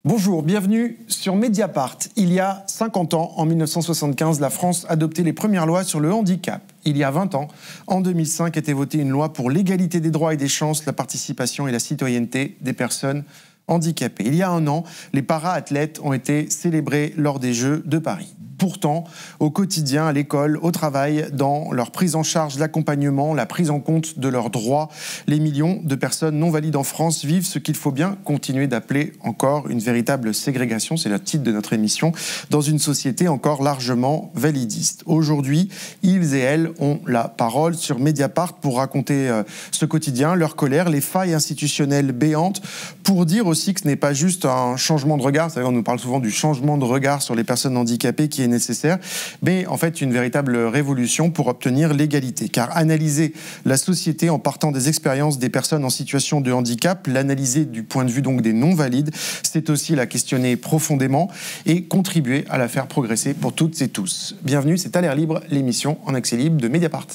Bonjour, bienvenue sur Mediapart. Il y a 50 ans, en 1975, la France adoptait les premières lois sur le handicap. Il y a 20 ans, en 2005, était votée une loi pour l'égalité des droits et des chances, la participation et la citoyenneté des personnes handicapées. Il y a un an, les para-athlètes ont été célébrés lors des Jeux de Paris. Pourtant, au quotidien, à l'école, au travail, dans leur prise en charge, l'accompagnement, la prise en compte de leurs droits, les millions de personnes non valides en France vivent ce qu'il faut bien continuer d'appeler encore une véritable ségrégation, c'est le titre de notre émission, dans une société encore largement validiste. Aujourd'hui, ils et elles ont la parole sur Mediapart pour raconter ce quotidien, leur colère, les failles institutionnelles béantes, pour dire aussi que ce n'est pas juste un changement de regard, c'est-à-dire on nous parle souvent du changement de regard sur les personnes handicapées qui est nécessaire, mais en fait une véritable révolution pour obtenir l'égalité. Car analyser la société en partant des expériences des personnes en situation de handicap, l'analyser du point de vue donc des non-valides, c'est aussi la questionner profondément et contribuer à la faire progresser pour toutes et tous. Bienvenue, c'est À l'air libre, l'émission en accès libre de Mediapart.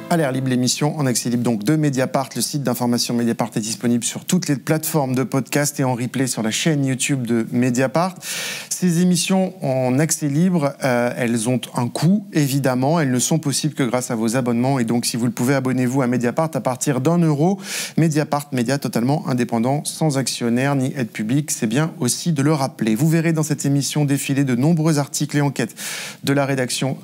À l'air libre, l'émission en accès libre donc de Mediapart. Le site d'information Mediapart est disponible sur toutes les plateformes de podcast et en replay sur la chaîne YouTube de Mediapart. Ces émissions en accès libre, elles ont un coût, évidemment. Elles ne sont possibles que grâce à vos abonnements. Et donc, si vous le pouvez, abonnez-vous à Mediapart à partir d'€1. Mediapart, média totalement indépendant, sans actionnaire ni aide publique. C'est bien aussi de le rappeler. Vous verrez dans cette émission défiler de nombreux articles et enquêtes de la rédaction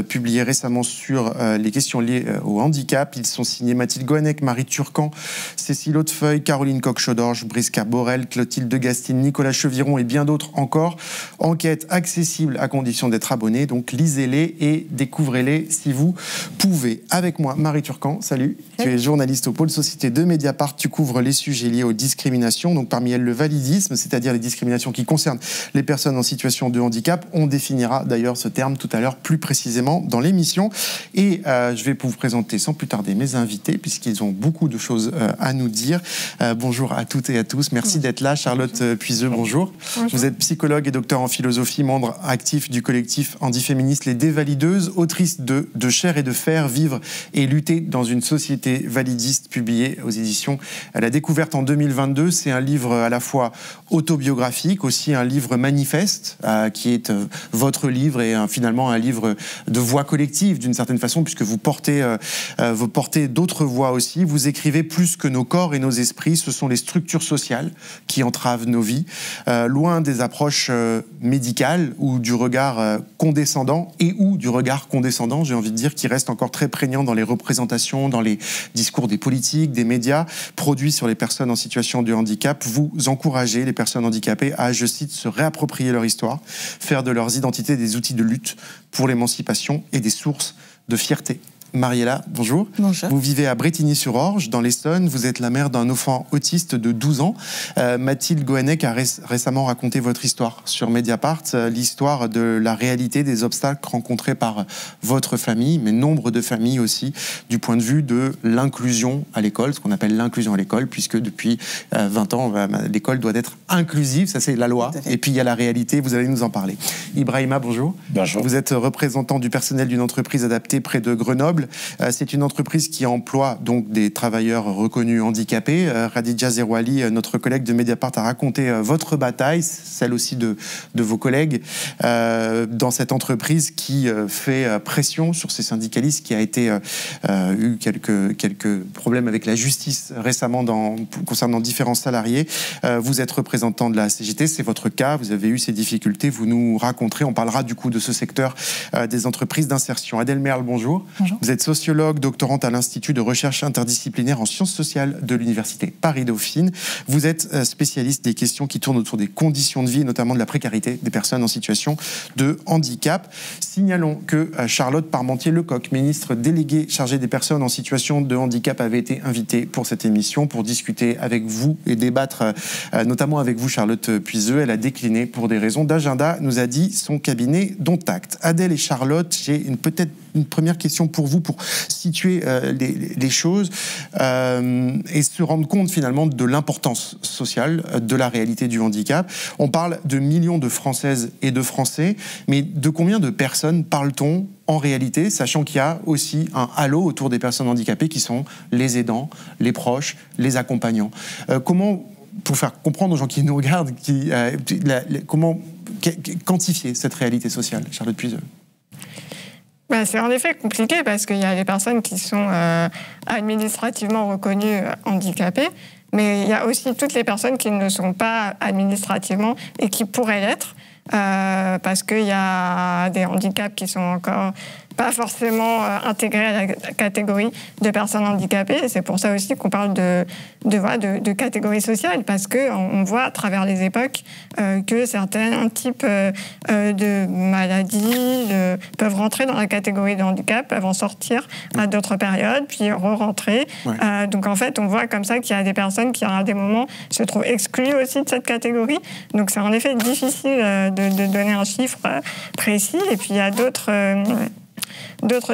publiés récemment sur les questions liées au handicap. Ils sont signés Mathilde Goannec, Marie Turcan, Cécile Hautefeuille, Caroline Coq-Chaudorge, Briska Borel, Clotilde Degastine, Nicolas Cheviron et bien d'autres encore. Enquête accessible à condition d'être abonné, donc lisez-les et découvrez-les si vous pouvez. Avec moi, Marie Turcan, salut. Tu es journaliste au pôle société de Mediapart, tu couvres les sujets liés aux discriminations, donc parmi elles le validisme, c'est-à-dire les discriminations qui concernent les personnes en situation de handicap. On définira d'ailleurs ce terme tout à l'heure plus précisément dans l'émission. Et je vais vous présenter sans plus tarder mes invités, puisqu'ils ont beaucoup de choses à nous dire. Bonjour à toutes et à tous, merci d'être là. Charlotte Puiseux, bonjour. Vous êtes psychologue et docteur en philosophie, membre actif du collectif Handiféministe Les Dévalideuses, autrice de Chair et de fer, vivre et lutter dans une société validiste, publié aux éditions La Découverte en 2022. C'est un livre à la fois autobiographique, aussi un livre manifeste, qui est votre livre et finalement un livre de voix collective d'une certaine façon, puisque vous portez d'autres voix aussi. Vous écrivez: plus que nos corps et nos esprits, ce sont les structures sociales qui entravent nos vies, loin des approches médicales ou du regard condescendant ou du regard condescendant, j'ai envie de dire, qui reste encore très prégnant dans les représentations, dans les discours des politiques, des médias, produits sur les personnes en situation de handicap. Vous encouragez les personnes handicapées à, je cite, se réapproprier leur histoire, faire de leurs identités des outils de lutte pour l'émancipation et des sources de fierté. Mariella, bonjour. Bonjour. Vous vivez à Brétigny-sur-Orge, dans l'Essonne. Vous êtes la mère d'un enfant autiste de 12 ans. Mathilde Goannec a récemment raconté votre histoire sur Mediapart, l'histoire de la réalité des obstacles rencontrés par votre famille, mais nombre de familles aussi, du point de vue de l'inclusion à l'école, ce qu'on appelle l'inclusion à l'école, puisque depuis 20 ans, l'école doit être inclusive, ça c'est la loi. Et puis il y a la réalité, vous allez nous en parler. Ibrahima, bonjour. Bonjour. Vous êtes représentant du personnel d'une entreprise adaptée près de Grenoble. C'est une entreprise qui emploie donc des travailleurs reconnus handicapés. Khadija Zerouali, notre collègue de Mediapart, a raconté votre bataille, celle aussi de vos collègues, dans cette entreprise qui fait pression sur ces syndicalistes, qui a eu quelques problèmes avec la justice récemment concernant différents salariés. Vous êtes représentant de la CGT, c'est votre cas, vous avez eu ces difficultés, vous nous raconterez, on parlera du coup de ce secteur des entreprises d'insertion. Adèle Merle, bonjour. Bonjour. Vous êtes sociologue, doctorante à l'Institut de recherche interdisciplinaire en sciences sociales de l'Université Paris-Dauphine. Vous êtes spécialiste des questions qui tournent autour des conditions de vie, et notamment de la précarité des personnes en situation de handicap. Signalons que Charlotte Parmentier-Lecocq, ministre déléguée chargée des personnes en situation de handicap, avait été invitée pour cette émission pour discuter avec vous et débattre, notamment avec vous, Charlotte Puiseux. Elle a décliné pour des raisons d'agenda, nous a dit son cabinet dont acte. Adèle et Charlotte, j'ai peut-être une première question pour vous, pour situer les choses et se rendre compte finalement de l'importance sociale de la réalité du handicap. On parle de millions de Françaises et de Français, mais de combien de personnes parle-t-on en réalité, sachant qu'il y a aussi un halo autour des personnes handicapées qui sont les aidants, les proches, les accompagnants. Comment, pour faire comprendre aux gens qui nous regardent, comment quantifier cette réalité sociale, Charlotte Puiseux? C'est en effet compliqué parce qu'il y a des personnes qui sont administrativement reconnues handicapées, mais il y a aussi toutes les personnes qui ne sont pas administrativement et qui pourraient l'être, parce qu'il y a des handicaps qui sont encore pas forcément intégrés à la catégorie de personnes handicapées. Et c'est pour ça aussi qu'on parle de catégorie sociale, parce qu'on voit à travers les époques que certains types de maladies peuvent rentrer dans la catégorie de handicap, peuvent en sortir à d'autres périodes, puis re-rentrer. Ouais. Donc en fait, on voit comme ça qu'il y a des personnes qui, à des moments, se trouvent exclues aussi de cette catégorie. Donc c'est en effet difficile de donner un chiffre précis. Et puis il y a d'autres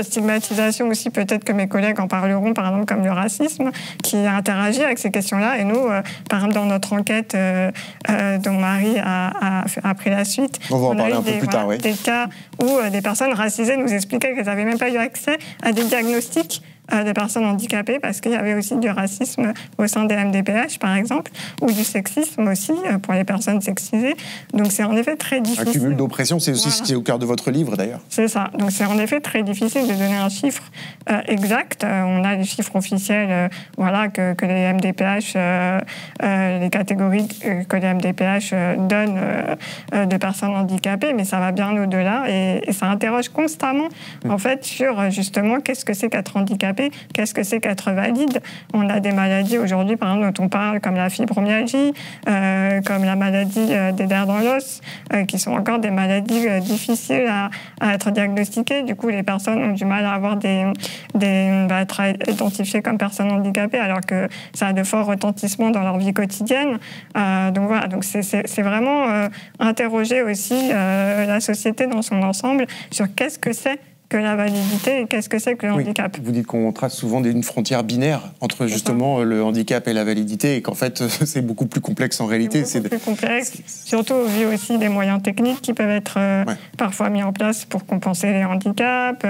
stigmatisations aussi, peut-être que mes collègues en parleront, par exemple comme le racisme, qui interagit avec ces questions-là. Et nous, par exemple, dans notre enquête dont Marie a pris la suite, on va en parler un peu plus tard, oui. Des cas où des personnes racisées nous expliquaient qu'elles n'avaient même pas eu accès à des diagnostics des personnes handicapées, parce qu'il y avait aussi du racisme au sein des MDPH, par exemple, ou du sexisme aussi, pour les personnes sexisées. Donc c'est en effet très difficile. Un cumul d'oppression, c'est aussi ce qui est au cœur de votre livre, d'ailleurs. C'est ça. Donc c'est en effet très difficile de donner un chiffre exact. On a les chiffres officiels que les MDPH, les catégories que les MDPH donnent de personnes handicapées, mais ça va bien au-delà, et ça interroge constamment, en fait, sur justement qu'est-ce que c'est qu'être handicapé. Qu'est-ce que c'est qu'être valide? On a des maladies aujourd'hui, par exemple, dont on parle, comme la fibromyalgie, comme la maladie des nerfs dans l'os, qui sont encore des maladies difficiles à être diagnostiquées. Du coup, les personnes ont du mal à avoir être identifiées comme personnes handicapées, alors que ça a de forts retentissements dans leur vie quotidienne. Donc voilà, donc c'est vraiment interroger aussi la société dans son ensemble sur qu'est-ce que c'est que la validité et qu'est-ce que c'est que le handicap. Vous dites qu'on trace souvent une frontière binaire entre justement le handicap et la validité, et qu'en fait c'est beaucoup plus complexe en réalité. C'est beaucoup plus complexe, surtout au vu aussi des moyens techniques qui peuvent être parfois mis en place pour compenser les handicaps,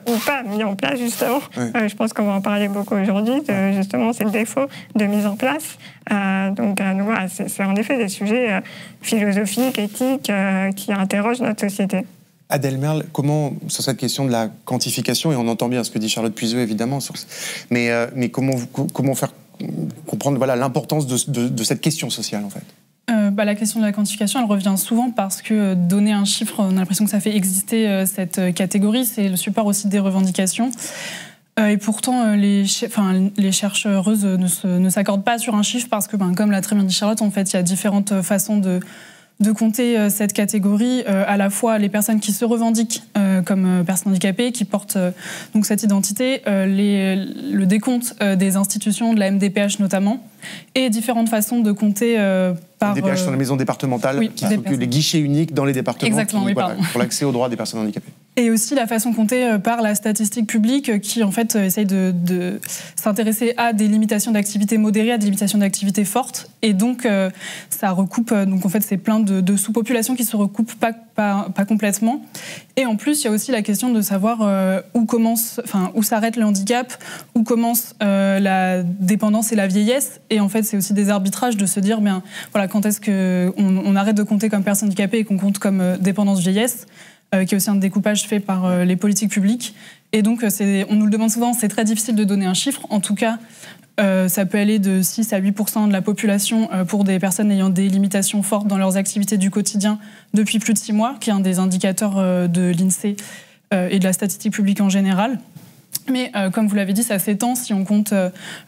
ou pas mis en place justement. Ouais. Je pense qu'on va en parler beaucoup aujourd'hui, justement c'est le défaut de mise en place. Donc voilà, c'est en effet des sujets philosophiques, éthiques, qui interrogent notre société. Adèle Merle, comment, sur cette question de la quantification, et on entend bien ce que dit Charlotte Puiseux évidemment, mais comment faire comprendre l'importance de cette question sociale en fait? La question de la quantification, elle revient souvent parce que donner un chiffre, on a l'impression que ça fait exister cette catégorie, c'est le support aussi des revendications. Et pourtant, les chercheuses ne s'accordent pas sur un chiffre parce que, comme l'a très bien dit Charlotte, en fait, il y a différentes façons de compter cette catégorie, à la fois les personnes qui se revendiquent comme personnes handicapées, qui portent donc cette identité, le décompte des institutions, de la MDPH notamment, et différentes façons de compter par... Les MDPH sont les maisons départementales, qui s'occupent des guichets uniques dans les départements. Exactement, pour l'accès aux droits des personnes handicapées. Et aussi la façon comptée par la statistique publique qui, en fait, essaye de s'intéresser à des limitations d'activité modérées, à des limitations d'activité fortes. Et donc, ça recoupe... donc, en fait, c'est plein de sous-populations qui se recoupent pas complètement. Et en plus, il y a aussi la question de savoir où s'arrête le handicap, où commence la dépendance et la vieillesse. Et en fait, c'est aussi des arbitrages de se dire, quand est-ce qu'on arrête de compter comme personne handicapée et qu'on compte comme dépendance-vieillesse, qui est aussi un découpage fait par les politiques publiques. Et donc, on nous le demande souvent, c'est très difficile de donner un chiffre. En tout cas, ça peut aller de 6 à 8% de la population pour des personnes ayant des limitations fortes dans leurs activités du quotidien depuis plus de 6 mois, qui est un des indicateurs de l'INSEE et de la statistique publique en général. Mais comme vous l'avez dit, ça s'étend si on compte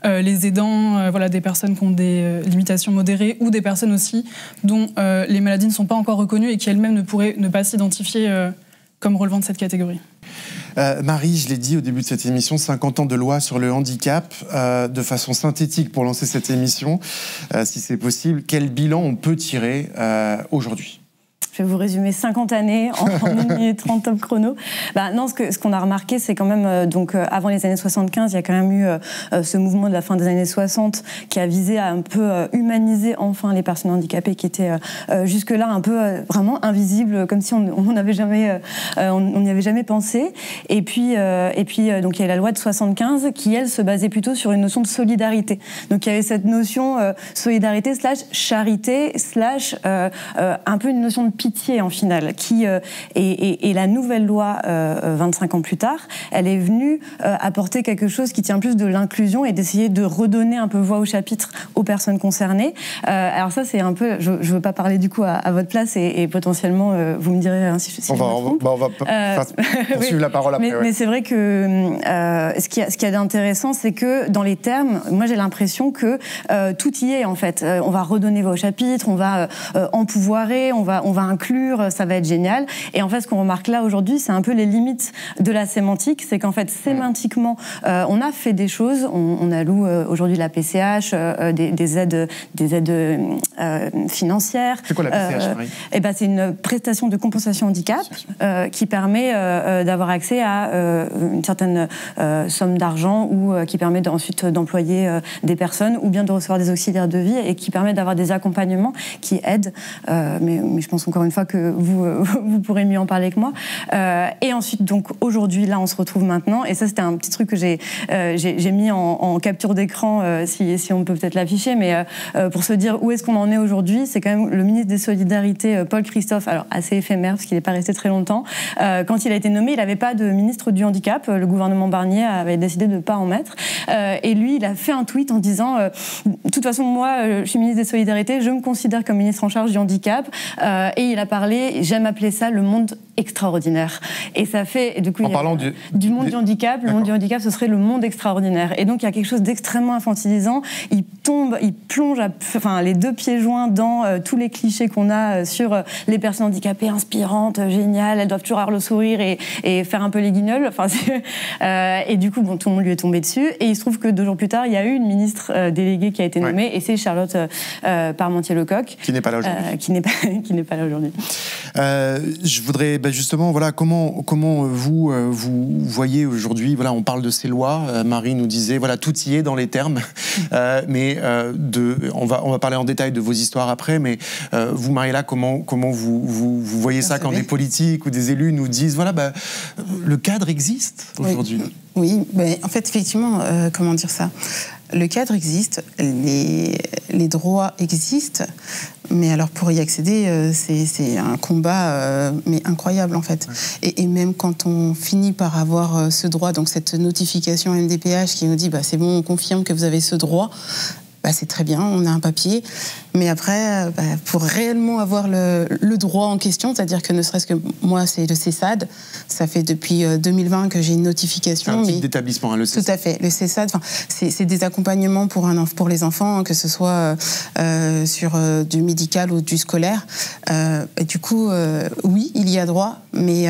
les aidants, des personnes qui ont des limitations modérées ou des personnes aussi dont les maladies ne sont pas encore reconnues et qui elles-mêmes ne pourraient ne pas s'identifier comme relevant de cette catégorie. Marie, je l'ai dit au début de cette émission, 50 ans de loi sur le handicap. De façon synthétique pour lancer cette émission, si c'est possible, quel bilan on peut tirer aujourd'hui ? Je vais vous résumer 50 années en 1 minute 30 top chrono. Non, ce qu'on a remarqué, c'est quand même, avant les années 75, il y a quand même eu ce mouvement de la fin des années 60 qui a visé à un peu humaniser enfin les personnes handicapées qui étaient jusque-là un peu vraiment invisibles, comme si on n'y avait jamais pensé. Et puis, donc il y a la loi de 75 qui, elle, se basait plutôt sur une notion de solidarité. Donc il y avait cette notion solidarité / charité / un peu une notion de pitié en finale, et la nouvelle loi 25 ans plus tard, elle est venue apporter quelque chose qui tient plus de l'inclusion et d'essayer de redonner un peu voix au chapitre aux personnes concernées. Alors ça, c'est un peu, je veux pas parler du coup à votre place et potentiellement vous me direz si je me trompe. On va poursuivre la parole après. Mais c'est vrai que ce qui est intéressant, c'est que dans les termes, moi j'ai l'impression que tout y est en fait. On va redonner voix au chapitre, on va empouvoirer, on va inclure, ça va être génial. Et en fait, ce qu'on remarque là aujourd'hui, c'est un peu les limites de la sémantique. C'est qu'en fait, sémantiquement, on a fait des choses. On alloue aujourd'hui la PCH, des aides financières. C'est quoi la PCH, Marie ? C'est une prestation de compensation handicap qui permet d'avoir accès à une certaine somme d'argent ou qui permet ensuite d'employer des personnes ou bien de recevoir des auxiliaires de vie et qui permet d'avoir des accompagnements qui aident. Mais je pense encore une fois que vous pourrez mieux en parler que moi. Et ensuite, donc aujourd'hui, là, on se retrouve maintenant. Et ça, c'était un petit truc que j'ai mis en capture d'écran, si on peut peut-être l'afficher. Mais pour se dire où est-ce qu'on en est aujourd'hui, c'est quand même le ministre des Solidarités, Paul Christophe, alors assez éphémère parce qu'il n'est pas resté très longtemps. Quand il a été nommé, il n'avait pas de ministre du handicap. Le gouvernement Barnier avait décidé de ne pas en mettre. Et lui, il a fait un tweet en disant de toute façon, moi, je suis ministre des Solidarités, je me considère comme ministre en charge du handicap. Et il a parlé, j'aime appeler ça le monde extraordinaire. Et ça fait, du coup, en parlant du monde du handicap, le monde du handicap, ce serait le monde extraordinaire. Et donc, il y a quelque chose d'extrêmement infantilisant. Il plonge les deux pieds joints dans tous les clichés qu'on a sur les personnes handicapées inspirantes, géniales, elles doivent toujours avoir le sourire et faire un peu les guignols. Et du coup, tout le monde lui est tombé dessus. Et il se trouve que 2 jours plus tard, il y a eu une ministre déléguée qui a été nommée, et c'est Charlotte Parmentier-Lecocq. Qui n'est pas là aujourd'hui. Qui n'est pas là aujourd'hui. Je voudrais justement, comment vous voyez aujourd'hui, on parle de ces lois, Marie nous disait, tout y est dans les termes, mais on va parler en détail de vos histoires après, mais vous, Mariella, comment vous voyez ça quand des politiques ou des élus nous disent, le cadre existe aujourd'hui. Oui, en fait, effectivement, comment dire ça ? Le cadre existe, les droits existent, mais alors pour y accéder, c'est un combat mais incroyable en fait. Et même quand on finit par avoir ce droit, donc cette notification MDPH qui nous dit c'est bon, on confirme que vous avez ce droit, c'est très bien, on a un papier. Mais après, pour réellement avoir le droit en question, c'est-à-dire que ne serait-ce que moi, c'est le CESAD, ça fait depuis 2020 que j'ai une notification. C'est un type d'établissement, le CESAD. Tout à fait, le CESAD, c'est des accompagnements pour les enfants, que ce soit sur du médical ou du scolaire. Et du coup, oui, il y a droit, mais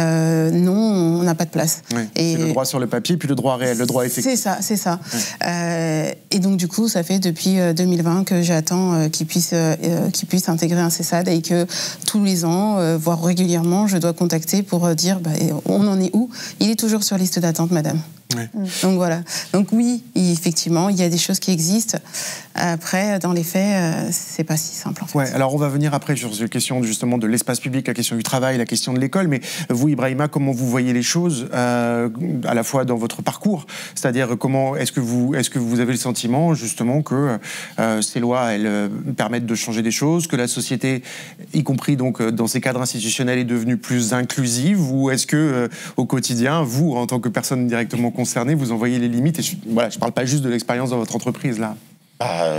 non, on n'a pas de place. Oui, c'est le droit sur le papier, puis le droit réel, le droit effectif. C'est ça. Ouais. Et donc, du coup, ça fait depuis 2020 que j'attends qu'ils puissent intégrer un CESAD et que tous les ans, voire régulièrement, je dois contacter pour dire on en est où ? Il est toujours sur liste d'attente, madame. Oui. Donc voilà. Donc oui, effectivement, il y a des choses qui existent. Après, dans les faits, c'est pas si simple en fait. Ouais, alors on va venir après sur cette question justement de l'espace public, la question du travail, la question de l'école. Mais vous, Ibrahima, comment vous voyez les choses à la fois dans votre parcours ? C'est-à-dire est-ce que vous avez le sentiment justement que ces lois elles permettent de changer des choses, que la société, y compris donc dans ces cadres institutionnels, est devenue plus inclusive, ou est-ce que au quotidien, vous, en tant que personne directement concernée, vous en voyez les limites ? Et je parle pas juste de l'expérience dans votre entreprise là.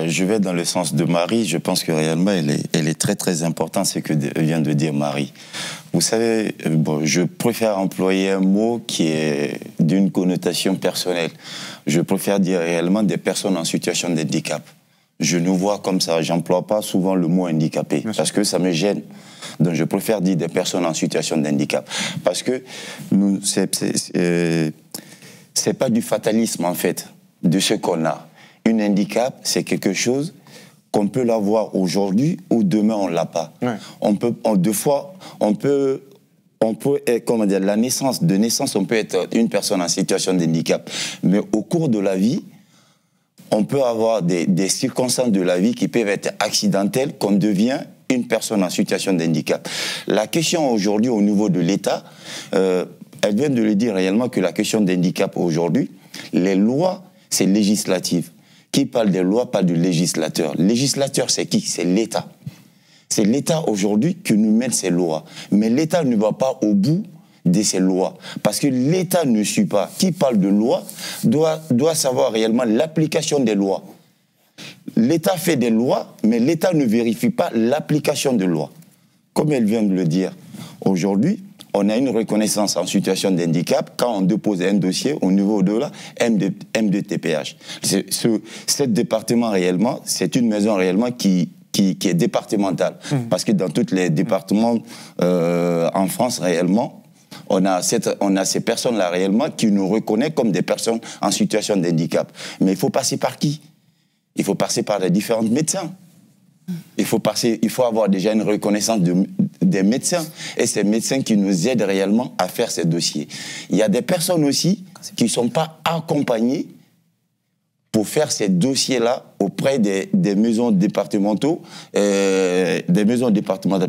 Je vais dans le sens de Marie. Je pense que réellement, elle est très très importante, ce que vient de dire Marie. Vous savez, je préfère employer un mot qui est d'une connotation personnelle. Je préfère dire réellement des personnes en situation de handicap. Je nous vois comme ça. J'emploie pas souvent le mot handicapé parce que ça me gêne. Donc je préfère dire des personnes en situation de handicap parce que c'est pas du fatalisme en fait de ce qu'on a. Un handicap, c'est quelque chose qu'on peut l'avoir aujourd'hui ou demain on l'a pas. Deux fois, on peut comment dire, de naissance, on peut être une personne en situation de handicap. Mais au cours de la vie, on peut avoir des circonstances de la vie qui peuvent être accidentelles, qu'on devient une personne en situation de handicap. La question aujourd'hui au niveau de l'État, elle vient de le dire réellement que la question d'handicap aujourd'hui, les lois, c'est législatif. Qui parle des lois parle du législateur. Le législateur, c'est qui? C'est l'État. C'est l'État aujourd'hui qui nous met ces lois. Mais l'État ne va pas au bout de ces lois. Parce que l'État ne suit pas. Qui parle de loi doit savoir réellement l'application des lois. L'État fait des lois, mais l'État ne vérifie pas l'application des lois. Comme elle vient de le dire, aujourd'hui, on a une reconnaissance en situation de handicap quand on dépose un dossier au niveau de la MDTPH. Cet département réellement, c'est une maison réellement qui est départementale. Parce que dans tous les départements en France réellement, on a ces personnes-là réellement qui nous reconnaissent comme des personnes en situation de handicap. Mais il faut passer par qui? Il faut passer par les différents médecins. Il faut avoir déjà une reconnaissance des médecins. Et ces médecins qui nous aident réellement à faire ces dossiers. Il y a des personnes aussi qui ne sont pas accompagnées pour faire ces dossiers-là auprès des maisons départementales,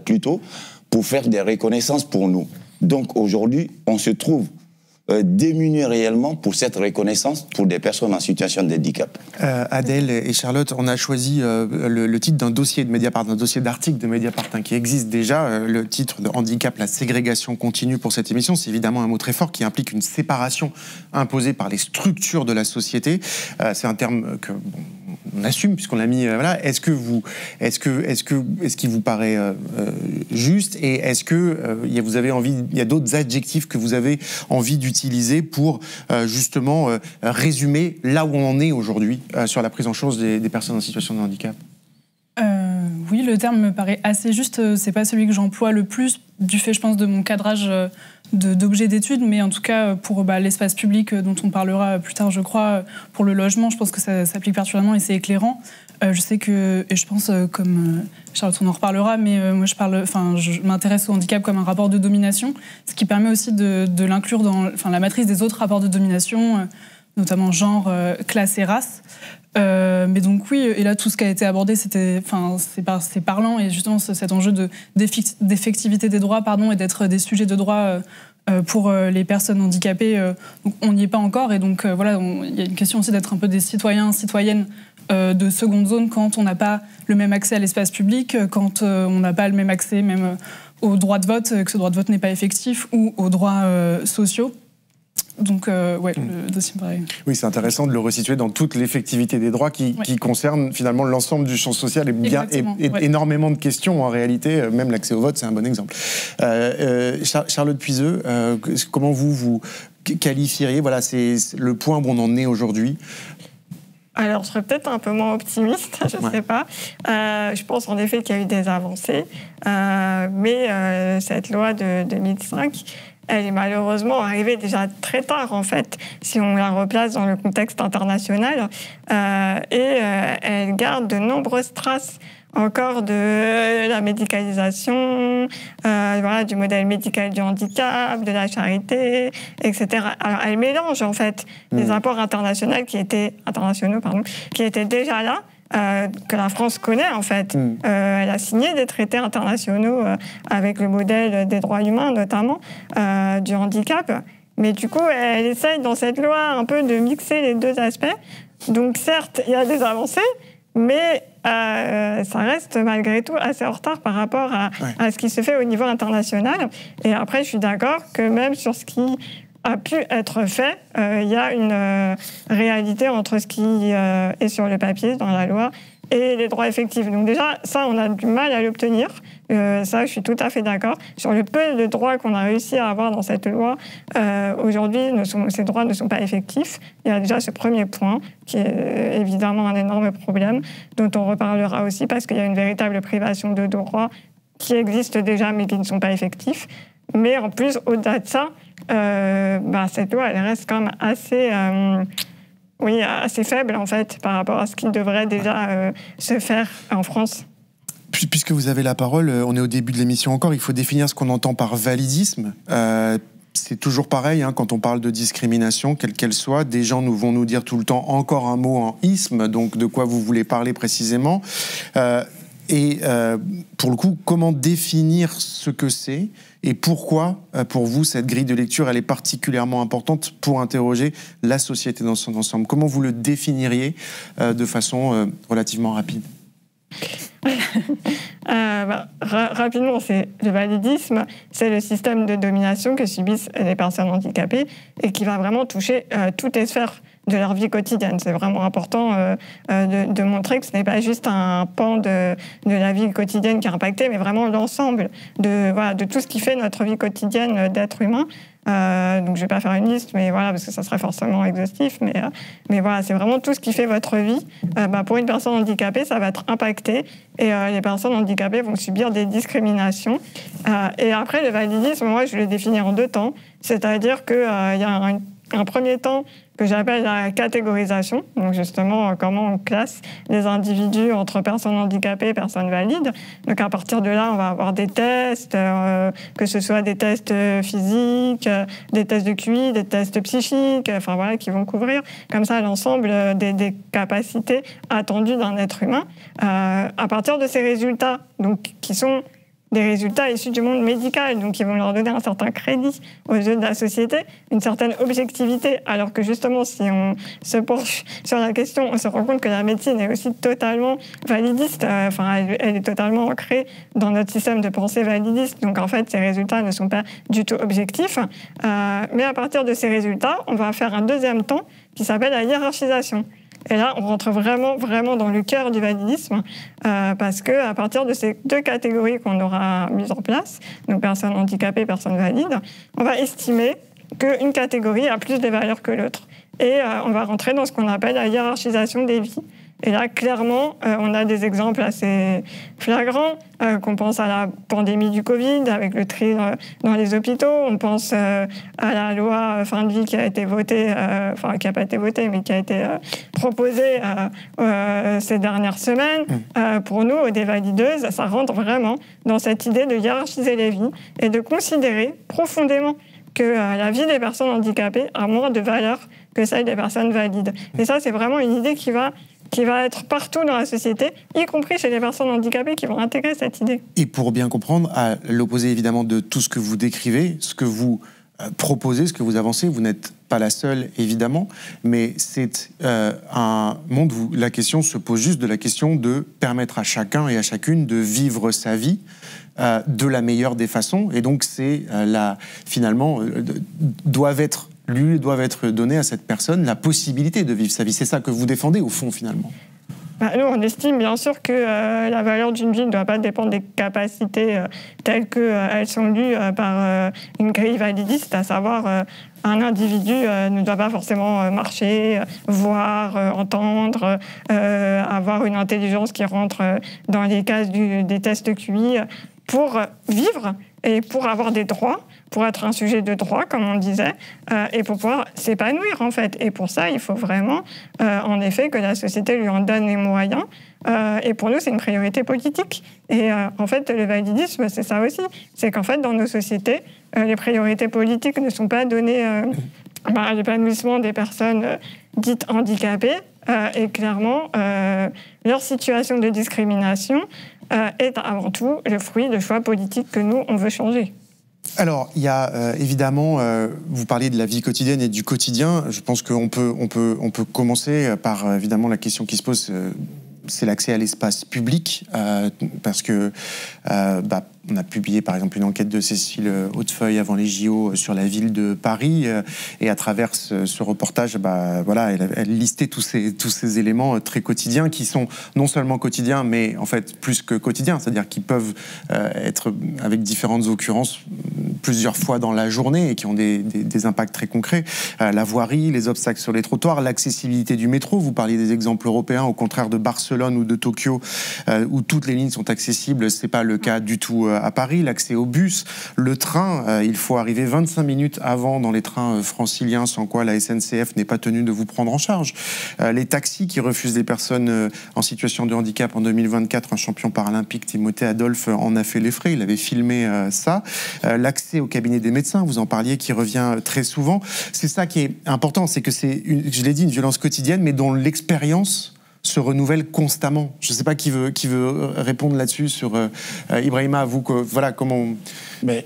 plutôt, pour faire des reconnaissances pour nous. Donc aujourd'hui, on se trouve démunis réellement pour cette reconnaissance pour des personnes en situation de handicap. Adèle et Charlotte, on a choisi le titre d'un dossier de Mediapart, d'un dossier d'article de Mediapart qui existe déjà. Le titre de Handicap, la ségrégation continue pour cette émission. C'est évidemment un mot très fort qui implique une séparation imposée par les structures de la société. C'est un terme que on assume puisqu'on l'a mis. Voilà. Est-ce qu'il vous paraît juste, et est-ce que vous avez envie, il y a d'autres adjectifs que vous avez envie d'utiliser pour justement résumer là où on en est aujourd'hui sur la prise en charge des personnes en situation de handicap? Oui, le terme me paraît assez juste. C'est pas celui que j'emploie le plus du fait, je pense, de mon cadrage d'objets d'études, mais en tout cas pour l'espace public dont on parlera plus tard, je crois, pour le logement, je pense que ça s'applique particulièrement et c'est éclairant. Je sais que, et je pense, comme Charlotte, on en reparlera, mais moi je m'intéresse au handicap comme un rapport de domination, ce qui permet aussi de l'inclure dans la matrice des autres rapports de domination, notamment genre, classe et race. Mais donc oui, et là tout ce qui a été abordé, c'est parlant, et justement cet enjeu d'effectivité des droits, et d'être des sujets de droit pour les personnes handicapées. Donc on n'y est pas encore, et donc voilà, il y a une question aussi d'être un peu des citoyens, citoyennes de seconde zone quand on n'a pas le même accès à l'espace public, quand on n'a pas le même accès même au droit de vote, que ce droit de vote n'est pas effectif, ou aux droits sociaux. Donc, le dossier me paraît... Oui, c'est intéressant de le resituer dans toute l'effectivité des droits qui concerne finalement l'ensemble du champ social et énormément de questions en réalité, même l'accès au vote, c'est un bon exemple. Charlotte Puiseux, comment vous qualifieriez, voilà, c'est le point où on en est aujourd'hui? Alors, je serais peut-être un peu moins optimiste, je ne sais pas. Je pense en effet qu'il y a eu des avancées, mais cette loi de 2005... elle est malheureusement arrivée déjà très tard, en fait, si on la replace dans le contexte international. Elle garde de nombreuses traces encore de la médicalisation, du modèle médical du handicap, de la charité, etc. Alors, elle mélange, en fait, les apports internationaux qui étaient déjà là, que la France connaît, en fait. Elle a signé des traités internationaux avec le modèle des droits humains, notamment, du handicap. Mais du coup, elle essaye, dans cette loi, un peu de mixer les deux aspects. Donc, certes, il y a des avancées, mais ça reste, malgré tout, assez en retard par rapport à ce qui se fait au niveau international. Et après, je suis d'accord que même sur ce qui a pu être fait, il y a une réalité entre ce qui est sur le papier, dans la loi, et les droits effectifs. Donc déjà, ça, on a du mal à l'obtenir. Ça, je suis tout à fait d'accord. Sur le peu de droits qu'on a réussi à avoir dans cette loi, aujourd'hui, ces droits ne sont pas effectifs. Il y a déjà ce premier point, qui est évidemment un énorme problème, dont on reparlera aussi, parce qu'il y a une véritable privation de droits qui existent déjà, mais qui ne sont pas effectifs. Mais en plus, au-delà de ça, cette loi, elle reste quand même assez oui, assez faible, en fait, par rapport à ce qui devrait déjà se faire en France. Puisque vous avez la parole, on est au début de l'émission encore, il faut définir ce qu'on entend par validisme. C'est toujours pareil, hein, quand on parle de discrimination, quelle qu'elle soit, des gens vont nous dire tout le temps encore un mot en isme, donc de quoi vous voulez parler précisément. Pour le coup, comment définir ce que c'est et pourquoi, pour vous, cette grille de lecture, elle est particulièrement importante pour interroger la société dans son ensemble? Comment vous le définiriez de façon relativement rapide? Rapidement, c'est le validisme, c'est le système de domination que subissent les personnes handicapées et qui va vraiment toucher toutes les sphères de leur vie quotidienne. C'est vraiment important de montrer que ce n'est pas juste un pan de la vie quotidienne qui est impacté, mais vraiment l'ensemble de tout ce qui fait notre vie quotidienne d'être humain. Donc je ne vais pas faire une liste, mais voilà, parce que ça serait forcément exhaustif. Mais voilà, c'est vraiment tout ce qui fait votre vie. Pour une personne handicapée, ça va être impacté. Et les personnes handicapées vont subir des discriminations. Et après, le validisme, moi, je le définis en 2 temps. C'est-à-dire qu'il y a un premier temps que j'appelle la catégorisation, donc justement comment on classe les individus entre personnes handicapées et personnes valides. Donc à partir de là, on va avoir des tests, que ce soit des tests physiques, des tests de QI, des tests psychiques, enfin voilà, qui vont couvrir comme ça l'ensemble des capacités attendues d'un être humain. À partir de ces résultats, donc qui sont des résultats issus du monde médical, donc ils vont leur donner un certain crédit aux yeux de la société, une certaine objectivité, alors que justement, si on se penche sur la question, on se rend compte que la médecine est aussi totalement validiste, elle est totalement ancrée dans notre système de pensée validiste, donc en fait, ces résultats ne sont pas du tout objectifs. Mais à partir de ces résultats, on va faire un deuxième temps qui s'appelle la hiérarchisation. Et là, on rentre vraiment dans le cœur du validisme, parce qu'à partir de ces 2 catégories qu'on aura mises en place, donc personnes handicapées, personnes valides, on va estimer qu'une catégorie a plus de valeur que l'autre. Et on va rentrer dans ce qu'on appelle la hiérarchisation des vies. Et là, clairement, on a des exemples assez flagrants, qu'on pense à la pandémie du Covid, avec le tri dans les hôpitaux. On pense à la loi fin de vie qui a été votée, qui n'a pas été votée, mais qui a été proposée ces dernières semaines. Pour nous, des valideuses, ça rentre vraiment dans cette idée de hiérarchiser les vies et de considérer profondément que la vie des personnes handicapées a moins de valeur que celle des personnes valides. Et ça, c'est vraiment une idée qui va être partout dans la société, y compris chez les personnes handicapées qui vont intégrer cette idée. Et pour bien comprendre, à l'opposé évidemment de tout ce que vous décrivez, ce que vous proposez, ce que vous avancez, vous n'êtes pas la seule évidemment, mais c'est un monde où la question se pose juste de la question de permettre à chacun et à chacune de vivre sa vie de la meilleure des façons. Et donc c'est finalement doivent être données à cette personne la possibilité de vivre sa vie. C'est ça que vous défendez au fond finalement. Nous, on estime bien sûr que la valeur d'une vie ne doit pas dépendre des capacités telles qu'elles sont lues par une grille validiste, à savoir un individu ne doit pas forcément marcher, voir, entendre, avoir une intelligence qui rentre dans les cases des tests QI pour vivre et pour avoir des droits, pour être un sujet de droit, comme on disait, et pour pouvoir s'épanouir, en fait. Et pour ça, il faut vraiment, en effet, que la société lui en donne les moyens. Et pour nous, c'est une priorité politique. Et en fait, le validisme, c'est ça aussi. C'est qu'en fait, dans nos sociétés, les priorités politiques ne sont pas données à l'épanouissement des personnes dites handicapées. Et clairement, leur situation de discrimination est avant tout le fruit de choix politiques que nous, on veut changer. Alors, il y a évidemment, vous parliez de la vie quotidienne et du quotidien. Je pense qu'on peut commencer par évidemment la question qui se pose, c'est l'accès à l'espace public, parce que on a publié par exemple une enquête de Cécile Hautefeuille avant les JO sur la ville de Paris, et à travers ce reportage, elle listait tous ces éléments très quotidiens qui sont non seulement quotidiens, mais en fait plus que quotidiens, c'est-à-dire qu'ils peuvent être avec différentes occurrences plusieurs fois dans la journée et qui ont des impacts très concrets. La voirie, les obstacles sur les trottoirs, l'accessibilité du métro. Vous parliez des exemples européens, au contraire de Barcelone ou de Tokyo, où toutes les lignes sont accessibles. C'est pas le cas du tout à Paris. L'accès au bus, le train, il faut arriver 25 minutes avant dans les trains franciliens, sans quoi la SNCF n'est pas tenue de vous prendre en charge. Les taxis qui refusent les personnes en situation de handicap en 2024, un champion paralympique, Timothée Adolphe, en a fait les frais. Il avait filmé ça. L'accès au cabinet des médecins, vous en parliez, qui revient très souvent. C'est ça qui est important, c'est que c'est, je l'ai dit, une violence quotidienne, mais dont l'expérience se renouvelle constamment. Je ne sais pas qui veut répondre là-dessus sur Ibrahima, à vous, voilà, comment... Mais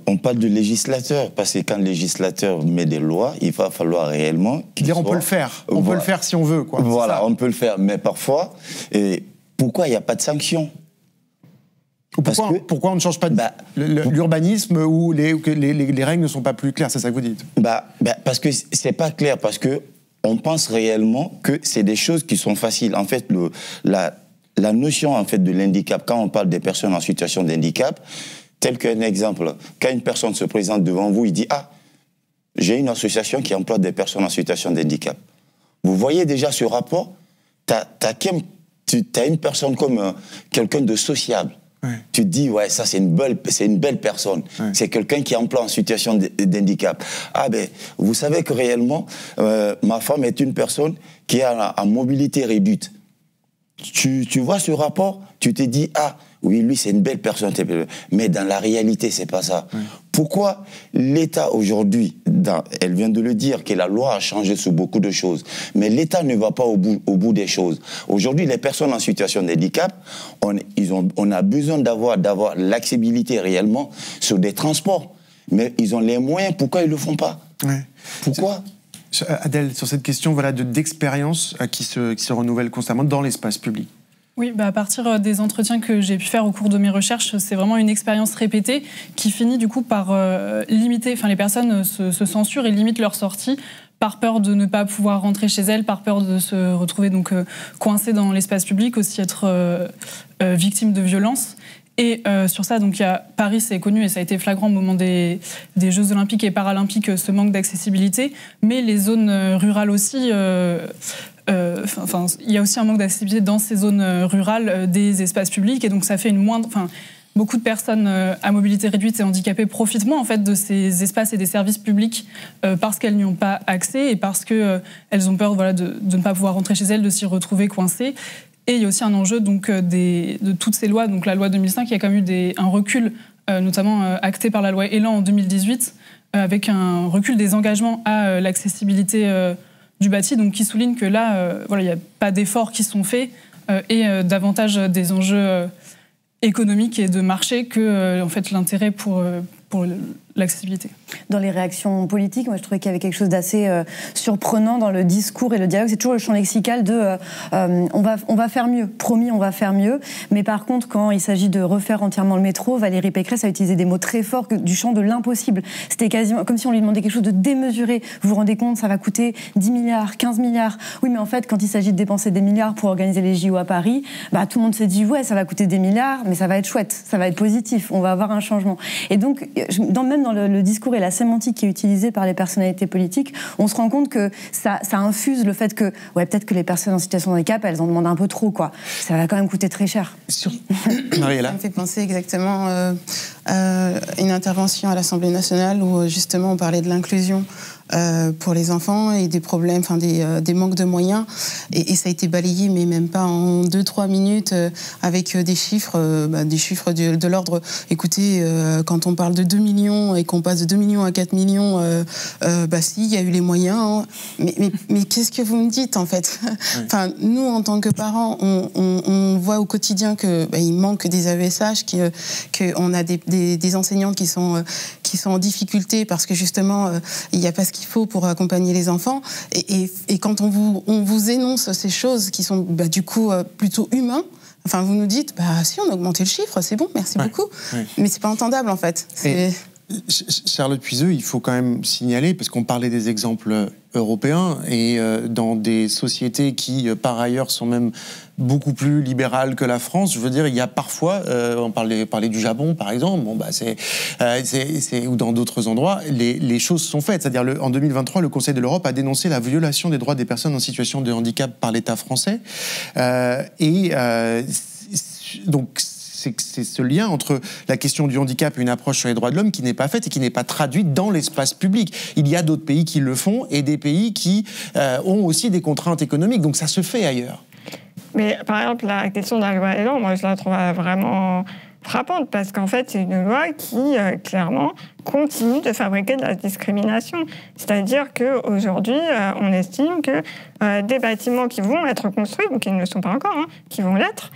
on parle de législateur, parce que quand le législateur met des lois, il va falloir réellement... On peut le faire. On peut le faire si on veut, quoi. Voilà, on peut le faire. Mais parfois, pourquoi il n'y a pas de sanctions? Pourquoi on ne change pas l'urbanisme où les règles ne sont pas plus claires? C'est ça que vous dites? Parce que c'est pas clair, parce que on pense réellement que c'est des choses qui sont faciles. En fait, la notion en fait de l'handicap, quand on parle des personnes en situation de handicap, tel qu'un exemple, quand une personne se présente devant vous, il dit « Ah, j'ai une association qui emploie des personnes en situation de handicap. » Vous voyez déjà ce rapport? T'as une personne comme quelqu'un de sociable. Ouais. Tu te dis, ouais, ça c'est une belle personne. Ouais. C'est quelqu'un qui emploie en situation d'handicap. Ah ben, vous savez que réellement, ma femme est une personne qui est en mobilité réduite. Tu vois ce rapport, tu te dis, ah, oui, lui c'est une belle personne. Mais dans la réalité, c'est pas ça. Ouais. Pourquoi l'État aujourd'hui, elle vient de le dire, que la loi a changé sur beaucoup de choses, mais l'État ne va pas au bout des choses. Aujourd'hui, les personnes en situation de handicap, on a besoin d'avoir l'accessibilité réellement sur des transports. Mais ils ont les moyens, pourquoi ils ne le font pas? Ouais. Pourquoi? Adèle, sur cette question d'expérience qui se renouvelle constamment dans l'espace public. Oui, à partir des entretiens que j'ai pu faire au cours de mes recherches, c'est vraiment une expérience répétée qui finit du coup par limiter, les personnes se censurent et limitent leur sortie par peur de ne pas pouvoir rentrer chez elles, par peur de se retrouver donc coincées dans l'espace public, aussi être victimes de violences. Et sur ça, donc, Paris, c'est connu et ça a été flagrant au moment des Jeux Olympiques et Paralympiques, ce manque d'accessibilité, mais les zones rurales aussi... il y a aussi un manque d'accessibilité dans ces zones rurales des espaces publics, et donc ça fait beaucoup de personnes à mobilité réduite et handicapées profitent moins en fait de ces espaces et des services publics parce qu'elles n'y ont pas accès et parce qu'elles ont peur de ne pas pouvoir rentrer chez elles, de s'y retrouver coincées. Et il y a aussi un enjeu donc, de toutes ces lois, donc la loi 2005, il y a quand même eu un recul, notamment acté par la loi Elan en 2018, avec un recul des engagements à l'accessibilité du bâti, donc qui souligne que là, il n'y a pas d'efforts qui sont faits et davantage des enjeux économiques et de marché que en fait, l'intérêt pour l'accessibilité. Dans les réactions politiques, moi je trouvais qu'il y avait quelque chose d'assez surprenant dans le discours et le dialogue. C'est toujours le champ lexical de on va faire mieux, promis on va faire mieux. Mais par contre, quand il s'agit de refaire entièrement le métro, Valérie Pécresse a utilisé des mots très forts du champ de l'impossible. C'était quasiment comme si on lui demandait quelque chose de démesuré. Vous vous rendez compte, ça va coûter 10 milliards, 15 milliards. Oui, mais en fait, quand il s'agit de dépenser des milliards pour organiser les JO à Paris, tout le monde se dit ouais, ça va coûter des milliards, mais ça va être chouette, ça va être positif, on va avoir un changement. Et donc, même dans le discours et la sémantique qui est utilisée par les personnalités politiques, on se rend compte que ça infuse le fait que, ouais, peut-être que les personnes en situation de handicap, elles en demandent un peu trop, quoi. Ça va quand même coûter très cher. Mariella. Ça me fait penser exactement à une intervention à l'Assemblée nationale où justement on parlait de l'inclusion pour les enfants et des problèmes, des manques de moyens. Et ça a été balayé, mais même pas en 2-3 minutes, avec des chiffres de l'ordre. Écoutez, quand on parle de 2 millions et qu'on passe de 2 millions à 4 millions, si, il y a eu les moyens. Hein. Mais qu'est-ce que vous me dites, en fait? Nous, en tant que parents, on voit au quotidien qu'il manque des AESH, qu'on a des enseignantes qui sont en difficulté parce que justement, il n'y a pas ce qu'il faut pour accompagner les enfants. Et quand on vous énonce ces choses qui sont du coup plutôt humains, vous nous dites, si on a augmenté le chiffre, c'est bon, merci beaucoup. Oui. Mais c'est pas entendable en fait. Charlotte Puiseux, il faut quand même signaler, parce qu'on parlait des exemples européens, et dans des sociétés qui, par ailleurs, sont même beaucoup plus libérales que la France, je veux dire, il y a parfois, on parlait du Japon, par exemple, ou dans d'autres endroits, les choses sont faites. C'est-à-dire, en 2023, le Conseil de l'Europe a dénoncé la violation des droits des personnes en situation de handicap par l'État français. Donc, c'est ce lien entre la question du handicap et une approche sur les droits de l'homme qui n'est pas faite et qui n'est pas traduite dans l'espace public. Il y a d'autres pays qui le font et des pays qui ont aussi des contraintes économiques. Donc ça se fait ailleurs. Mais par exemple, la question de la loi Elan, moi je la trouve vraiment frappante parce qu'en fait, c'est une loi qui, clairement, continue de fabriquer de la discrimination. C'est-à-dire qu'aujourd'hui, on estime que des bâtiments qui vont être construits, ou qui ne le sont pas encore, qui vont l'être,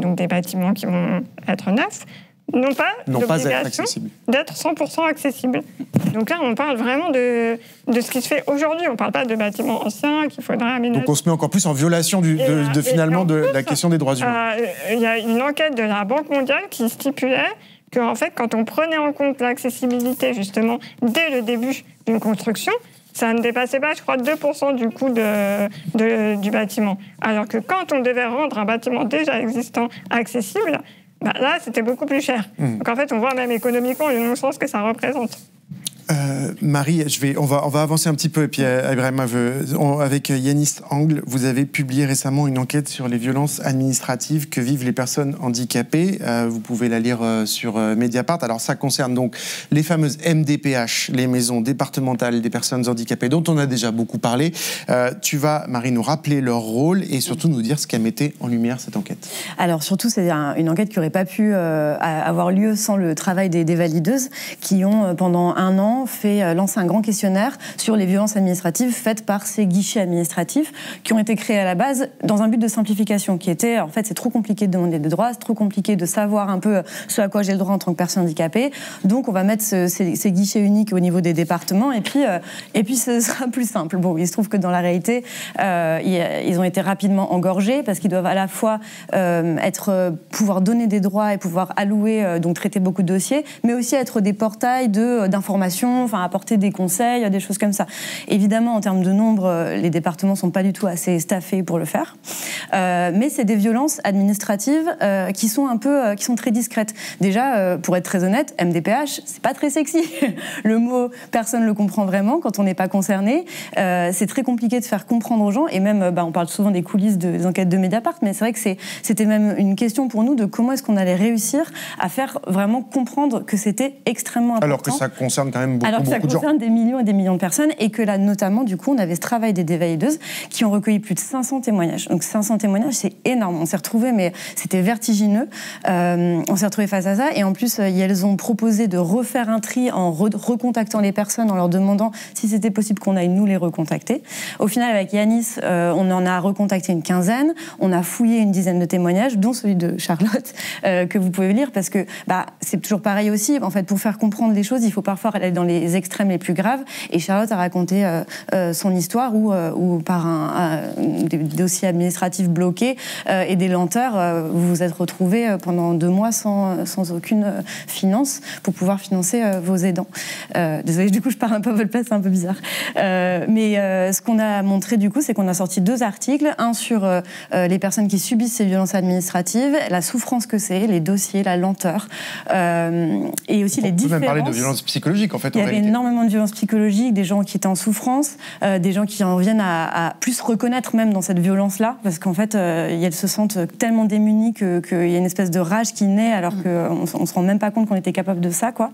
donc des bâtiments qui vont être neufs, n'ont pas l'obligation d'être 100% accessibles. Donc là, on parle vraiment de ce qui se fait aujourd'hui. On ne parle pas de bâtiments anciens qu'il faudrait aménager. Donc on se met encore plus en violation de la question des droits humains. Il y a une enquête de la Banque mondiale qui stipulait qu'en fait, quand on prenait en compte l'accessibilité, justement, dès le début d'une construction, ça ne dépassait pas, je crois, 2% du coût du bâtiment. Alors que quand on devait rendre un bâtiment déjà existant accessible, là, c'était beaucoup plus cher. Donc en fait, on voit même économiquement le non-sens que ça représente. Marie, on va avancer un petit peu, et puis Ibrahima avec Yanis Angle, vous avez publié récemment une enquête sur les violences administratives que vivent les personnes handicapées. Vous pouvez la lire sur Mediapart. Alors ça concerne donc les fameuses MDPH, les maisons départementales des personnes handicapées, dont on a déjà beaucoup parlé. Tu vas, Marie, nous rappeler leur rôle et surtout nous dire ce qu'a mettait en lumière cette enquête. Alors surtout, c'est une enquête qui n'aurait pas pu avoir lieu sans le travail des valideuses qui ont, pendant un an, lancé un grand questionnaire sur les violences administratives faites par ces guichets administratifs qui ont été créés à la base dans un but de simplification qui était, en fait, c'est trop compliqué de demander des droits, c'est trop compliqué de savoir un peu ce à quoi j'ai le droit en tant que personne handicapée, donc on va mettre ces guichets uniques au niveau des départements et puis ce sera plus simple. Bon, il se trouve que dans la réalité, ils ont été rapidement engorgés parce qu'ils doivent à la fois pouvoir donner des droits et pouvoir allouer, donc traiter beaucoup de dossiers, mais aussi être des portails d'informations, enfin apporter des conseils, des choses comme ça. Évidemment, en termes de nombre, les départements sont pas du tout assez staffés pour le faire, mais c'est des violences administratives qui sont très discrètes. Déjà, pour être très honnête, MDPH, c'est pas très sexy. Le mot, personne le comprend vraiment quand on n'est pas concerné. C'est très compliqué de faire comprendre aux gens, et même, on parle souvent des coulisses des enquêtes de Mediapart, mais c'est vrai que c'était même une question pour nous de comment est-ce qu'on allait réussir à faire vraiment comprendre que c'était extrêmement important. Alors que ça concerne quand même Alors que ça concerne des millions et des millions de personnes, et que là, notamment, du coup, on avait ce travail des dévalideuses qui ont recueilli plus de 500 témoignages. Donc 500 témoignages, c'est énorme. On s'est retrouvés, mais c'était vertigineux. On s'est retrouvés face à ça, et en plus, elles ont proposé de refaire un tri en recontactant les personnes, en leur demandant si c'était possible qu'on aille nous les recontacter. Au final, avec Yanis, on en a recontacté une quinzaine, on a fouillé une dizaine de témoignages, dont celui de Charlotte, que vous pouvez lire, parce que c'est toujours pareil aussi. En fait, pour faire comprendre les choses, il faut parfois aller dans les extrêmes les plus graves. Et Charlotte a raconté son histoire où par des dossiers administratifs bloqués et des lenteurs, vous vous êtes retrouvés pendant 2 mois sans aucune finance pour pouvoir financer vos aidants. Désolée, du coup, je parle un peu à votre place, c'est un peu bizarre. Mais ce qu'on a montré, du coup, c'est qu'on a sorti 2 articles. Un sur les personnes qui subissent ces violences administratives, la souffrance que c'est, les dossiers, la lenteur, et aussi les différences. On peut même parler de violences psychologiques, en fait. Il y avait énormément de violences psychologiques, des gens qui étaient en souffrance, des gens qui en viennent à plus reconnaître même dans cette violence-là, parce qu'en fait, elles se sentent tellement démunies qu'il y a une espèce de rage qui naît, alors qu'on ne se rend même pas compte qu'on était capable de ça, quoi.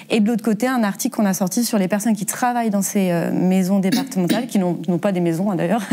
Et de l'autre côté, un article qu'on a sorti sur les personnes qui travaillent dans ces maisons départementales, qui n'ont pas des maisons, d'ailleurs,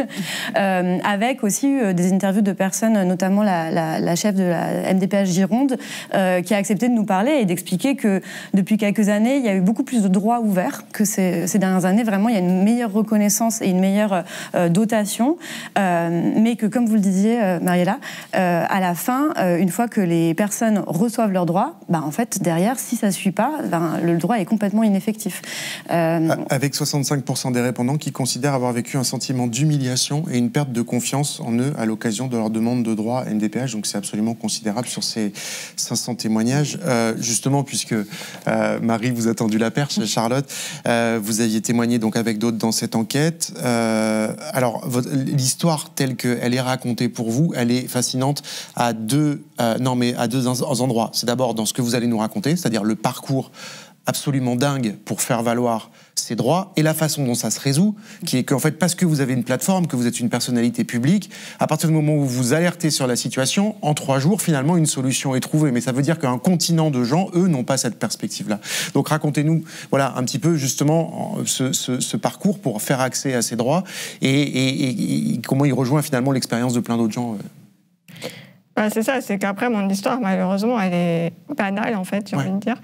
avec aussi des interviews de personnes, notamment la chef de la MDPH Gironde, qui a accepté de nous parler et d'expliquer que depuis quelques années, il y a eu beaucoup plus de droits droits ouverts, que ces dernières années, vraiment, il y a une meilleure reconnaissance et une meilleure dotation, mais que, comme vous le disiez, Mariella, à la fin, une fois que les personnes reçoivent leurs droits, en fait, derrière, si ça ne suit pas, le droit est complètement ineffectif. Avec 65% des répondants qui considèrent avoir vécu un sentiment d'humiliation et une perte de confiance en eux à l'occasion de leur demande de droit à MDPH, donc c'est absolument considérable sur ces 500 témoignages. Justement, puisque Marie vous a tendu la perche, Charlotte, vous aviez témoigné donc avec d'autres dans cette enquête. Alors, l'histoire telle qu'elle est racontée pour vous, elle est fascinante à deux endroits. C'est d'abord dans ce que vous allez nous raconter, c'est-à-dire le parcours absolument dingue pour faire valoir ses droits et la façon dont ça se résout, qui est qu'en fait, parce que vous avez une plateforme, que vous êtes une personnalité publique, à partir du moment où vous alertez sur la situation, en 3 jours, finalement, une solution est trouvée. Mais ça veut dire qu'un continent de gens, eux, n'ont pas cette perspective-là. Donc racontez-nous, voilà, un petit peu justement ce parcours pour faire accès à ces droits et comment il rejoint finalement l'expérience de plein d'autres gens. C'est ça, c'est qu'après, mon histoire, malheureusement, elle est banale, en fait, j'ai envie de dire.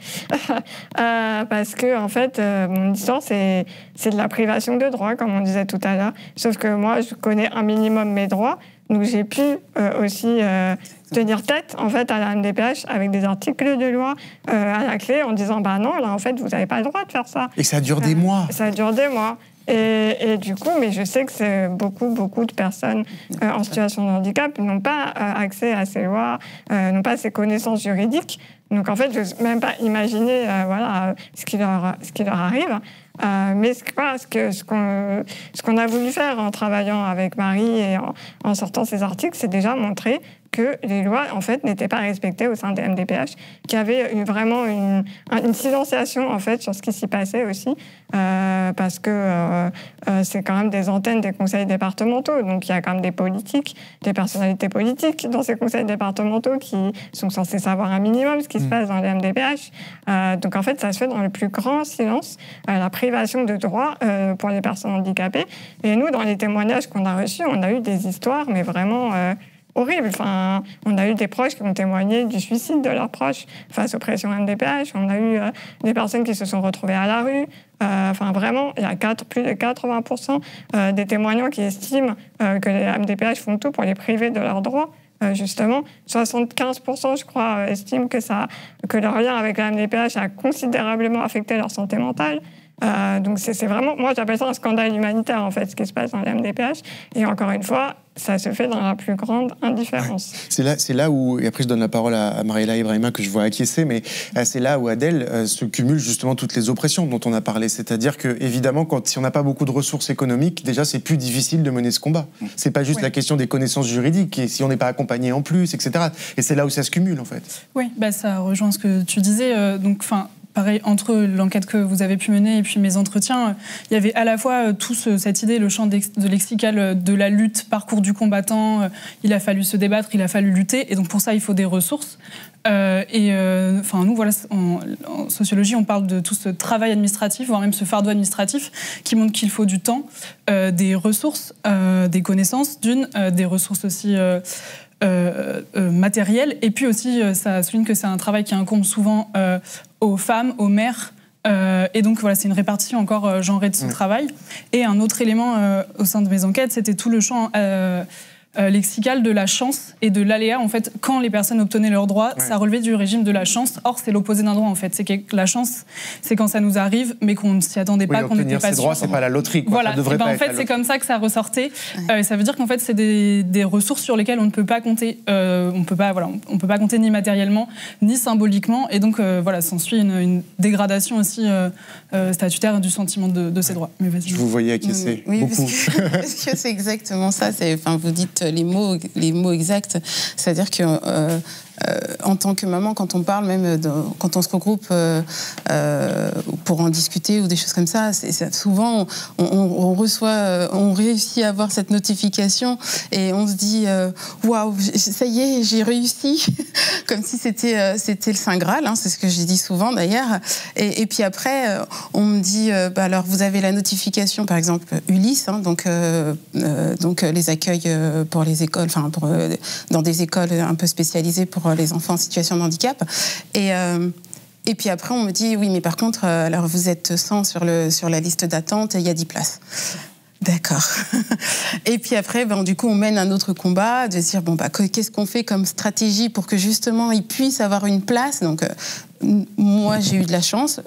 Parce que, en fait, mon histoire, c'est de la privation de droits, comme on disait tout à l'heure. Sauf que moi, je connais un minimum mes droits, donc j'ai pu aussi tenir tête, en fait, à la MDPH avec des articles de loi à la clé en disant, non, là, en fait, vous n'avez pas le droit de faire ça. Et ça dure des mois. Ça dure des mois. Et du coup, mais je sais que c'est beaucoup de personnes en situation de handicap n'ont pas accès à ces lois, n'ont pas ces connaissances juridiques. Donc en fait, je n'ose même pas imaginer ce qui leur arrive. Mais ce qu'on a voulu faire en travaillant avec Marie et en sortant ces articles, c'est déjà montrer que les lois, en fait, n'étaient pas respectées au sein des MDPH, qu'il y avait vraiment une silenciation, en fait, sur ce qui s'y passait aussi, parce que c'est quand même des antennes des conseils départementaux, donc il y a quand même des politiques, des personnalités politiques dans ces conseils départementaux qui sont censés savoir un minimum ce qui se passe dans les MDPH. Donc, en fait, ça se fait dans le plus grand silence, la privation de droits pour les personnes handicapées. Et nous, dans les témoignages qu'on a reçus, on a eu des histoires, mais vraiment horrible. Enfin, on a eu des proches qui ont témoigné du suicide de leurs proches face aux pressions MDPH. On a eu des personnes qui se sont retrouvées à la rue. Enfin, vraiment, il y a plus de 80% des témoignants qui estiment que les MDPH font tout pour les priver de leurs droits. Justement, 75%, je crois, estiment que leur lien avec la MDPH a considérablement affecté leur santé mentale. Donc c'est vraiment, moi j'appelle ça un scandale humanitaire en fait, ce qui se passe dans les MDPH. Et encore une fois, ça se fait dans la plus grande indifférence. Ouais. C'est là où, et après je donne la parole à Mariella Ibrahima que je vois acquiescer, mais c'est là où Adèle se cumulent justement toutes les oppressions dont on a parlé. C'est-à-dire que évidemment, si on n'a pas beaucoup de ressources économiques, déjà c'est plus difficile de mener ce combat. C'est pas juste la question des connaissances juridiques, et si on n'est pas accompagné en plus, etc. Et c'est là où ça se cumule en fait. Oui, ça rejoint ce que tu disais. Donc, pareil, entre l'enquête que vous avez pu mener et puis mes entretiens, il y avait à la fois cette idée, le champ de lexical de la lutte, parcours du combattant, il a fallu se débattre, il a fallu lutter, et donc pour ça, il faut des ressources. Nous, voilà, en sociologie, on parle de tout ce travail administratif, voire même ce fardeau administratif, qui montre qu'il faut du temps, des ressources, des connaissances, des ressources aussi matérielles, et puis aussi, ça souligne que c'est un travail qui incombe souvent aux femmes, aux mères, et donc voilà, c'est une répartition encore genrée de ce travail. Et un autre élément au sein de mes enquêtes, c'était tout le champ lexical de la chance et de l'aléa. En fait, quand les personnes obtenaient leurs droits, ça relevait du régime de la chance. Or, c'est l'opposé d'un droit, en fait. C'est que la chance, c'est quand ça nous arrive, mais qu'on ne s'y attendait pas, qu'on n'était pas sûr. Ces droits, c'est pas la loterie, quoi. Voilà. Ça devrait pas en fait, c'est comme ça que ça ressortait. Ça veut dire qu'en fait, c'est des ressources sur lesquelles on ne peut pas compter. On peut pas compter ni matériellement, ni symboliquement. Et donc, s'ensuit une dégradation aussi statutaire du sentiment de ces droits. Mais vas-y. Je vous voyais acquiescer beaucoup. Parce que c'est exactement ça. Vous dites les mots exacts. C'est-à-dire que en tant que maman, quand on parle, même quand on se regroupe pour en discuter ou des choses comme ça, souvent on reçoit, on réussit à avoir cette notification et on se dit waouh, ça y est, j'ai réussi, comme si c'était le Saint Graal. C'est ce que j'ai dit souvent d'ailleurs. Et puis après, on me dit alors vous avez la notification, par exemple Ulysse, donc les accueils pour les écoles, dans des écoles un peu spécialisées pour les enfants en situation de handicap. Et Et puis après, on me dit, oui, mais par contre, alors vous êtes 100 sur la liste d'attente et il y a 10 places. D'accord. Et puis après, du coup, on mène un autre combat de se dire, qu'est-ce qu'on fait comme stratégie pour que justement, ils puissent avoir une place. Donc, moi, j'ai eu de la chance.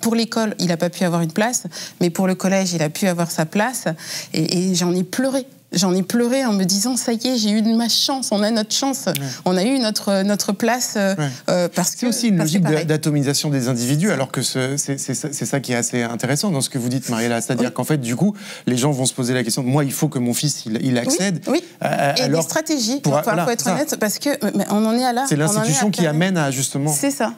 Pour l'école, il n'a pas pu avoir une place, mais pour le collège, il a pu avoir sa place. Et j'en ai pleuré. J'en ai pleuré en me disant, ça y est, j'ai eu ma chance, on a notre chance, on a eu notre place. Parce que c'est aussi une logique d'atomisation des individus, alors que c'est ça qui est assez intéressant dans ce que vous dites, Mariella. C'est-à-dire qu'en fait, du coup, les gens vont se poser la question, moi, il faut que mon fils, il accède. Oui. Et des stratégies, pour être honnête, parce qu'on en est à là. C'est l'institution qui amène à, justement... C'est ça.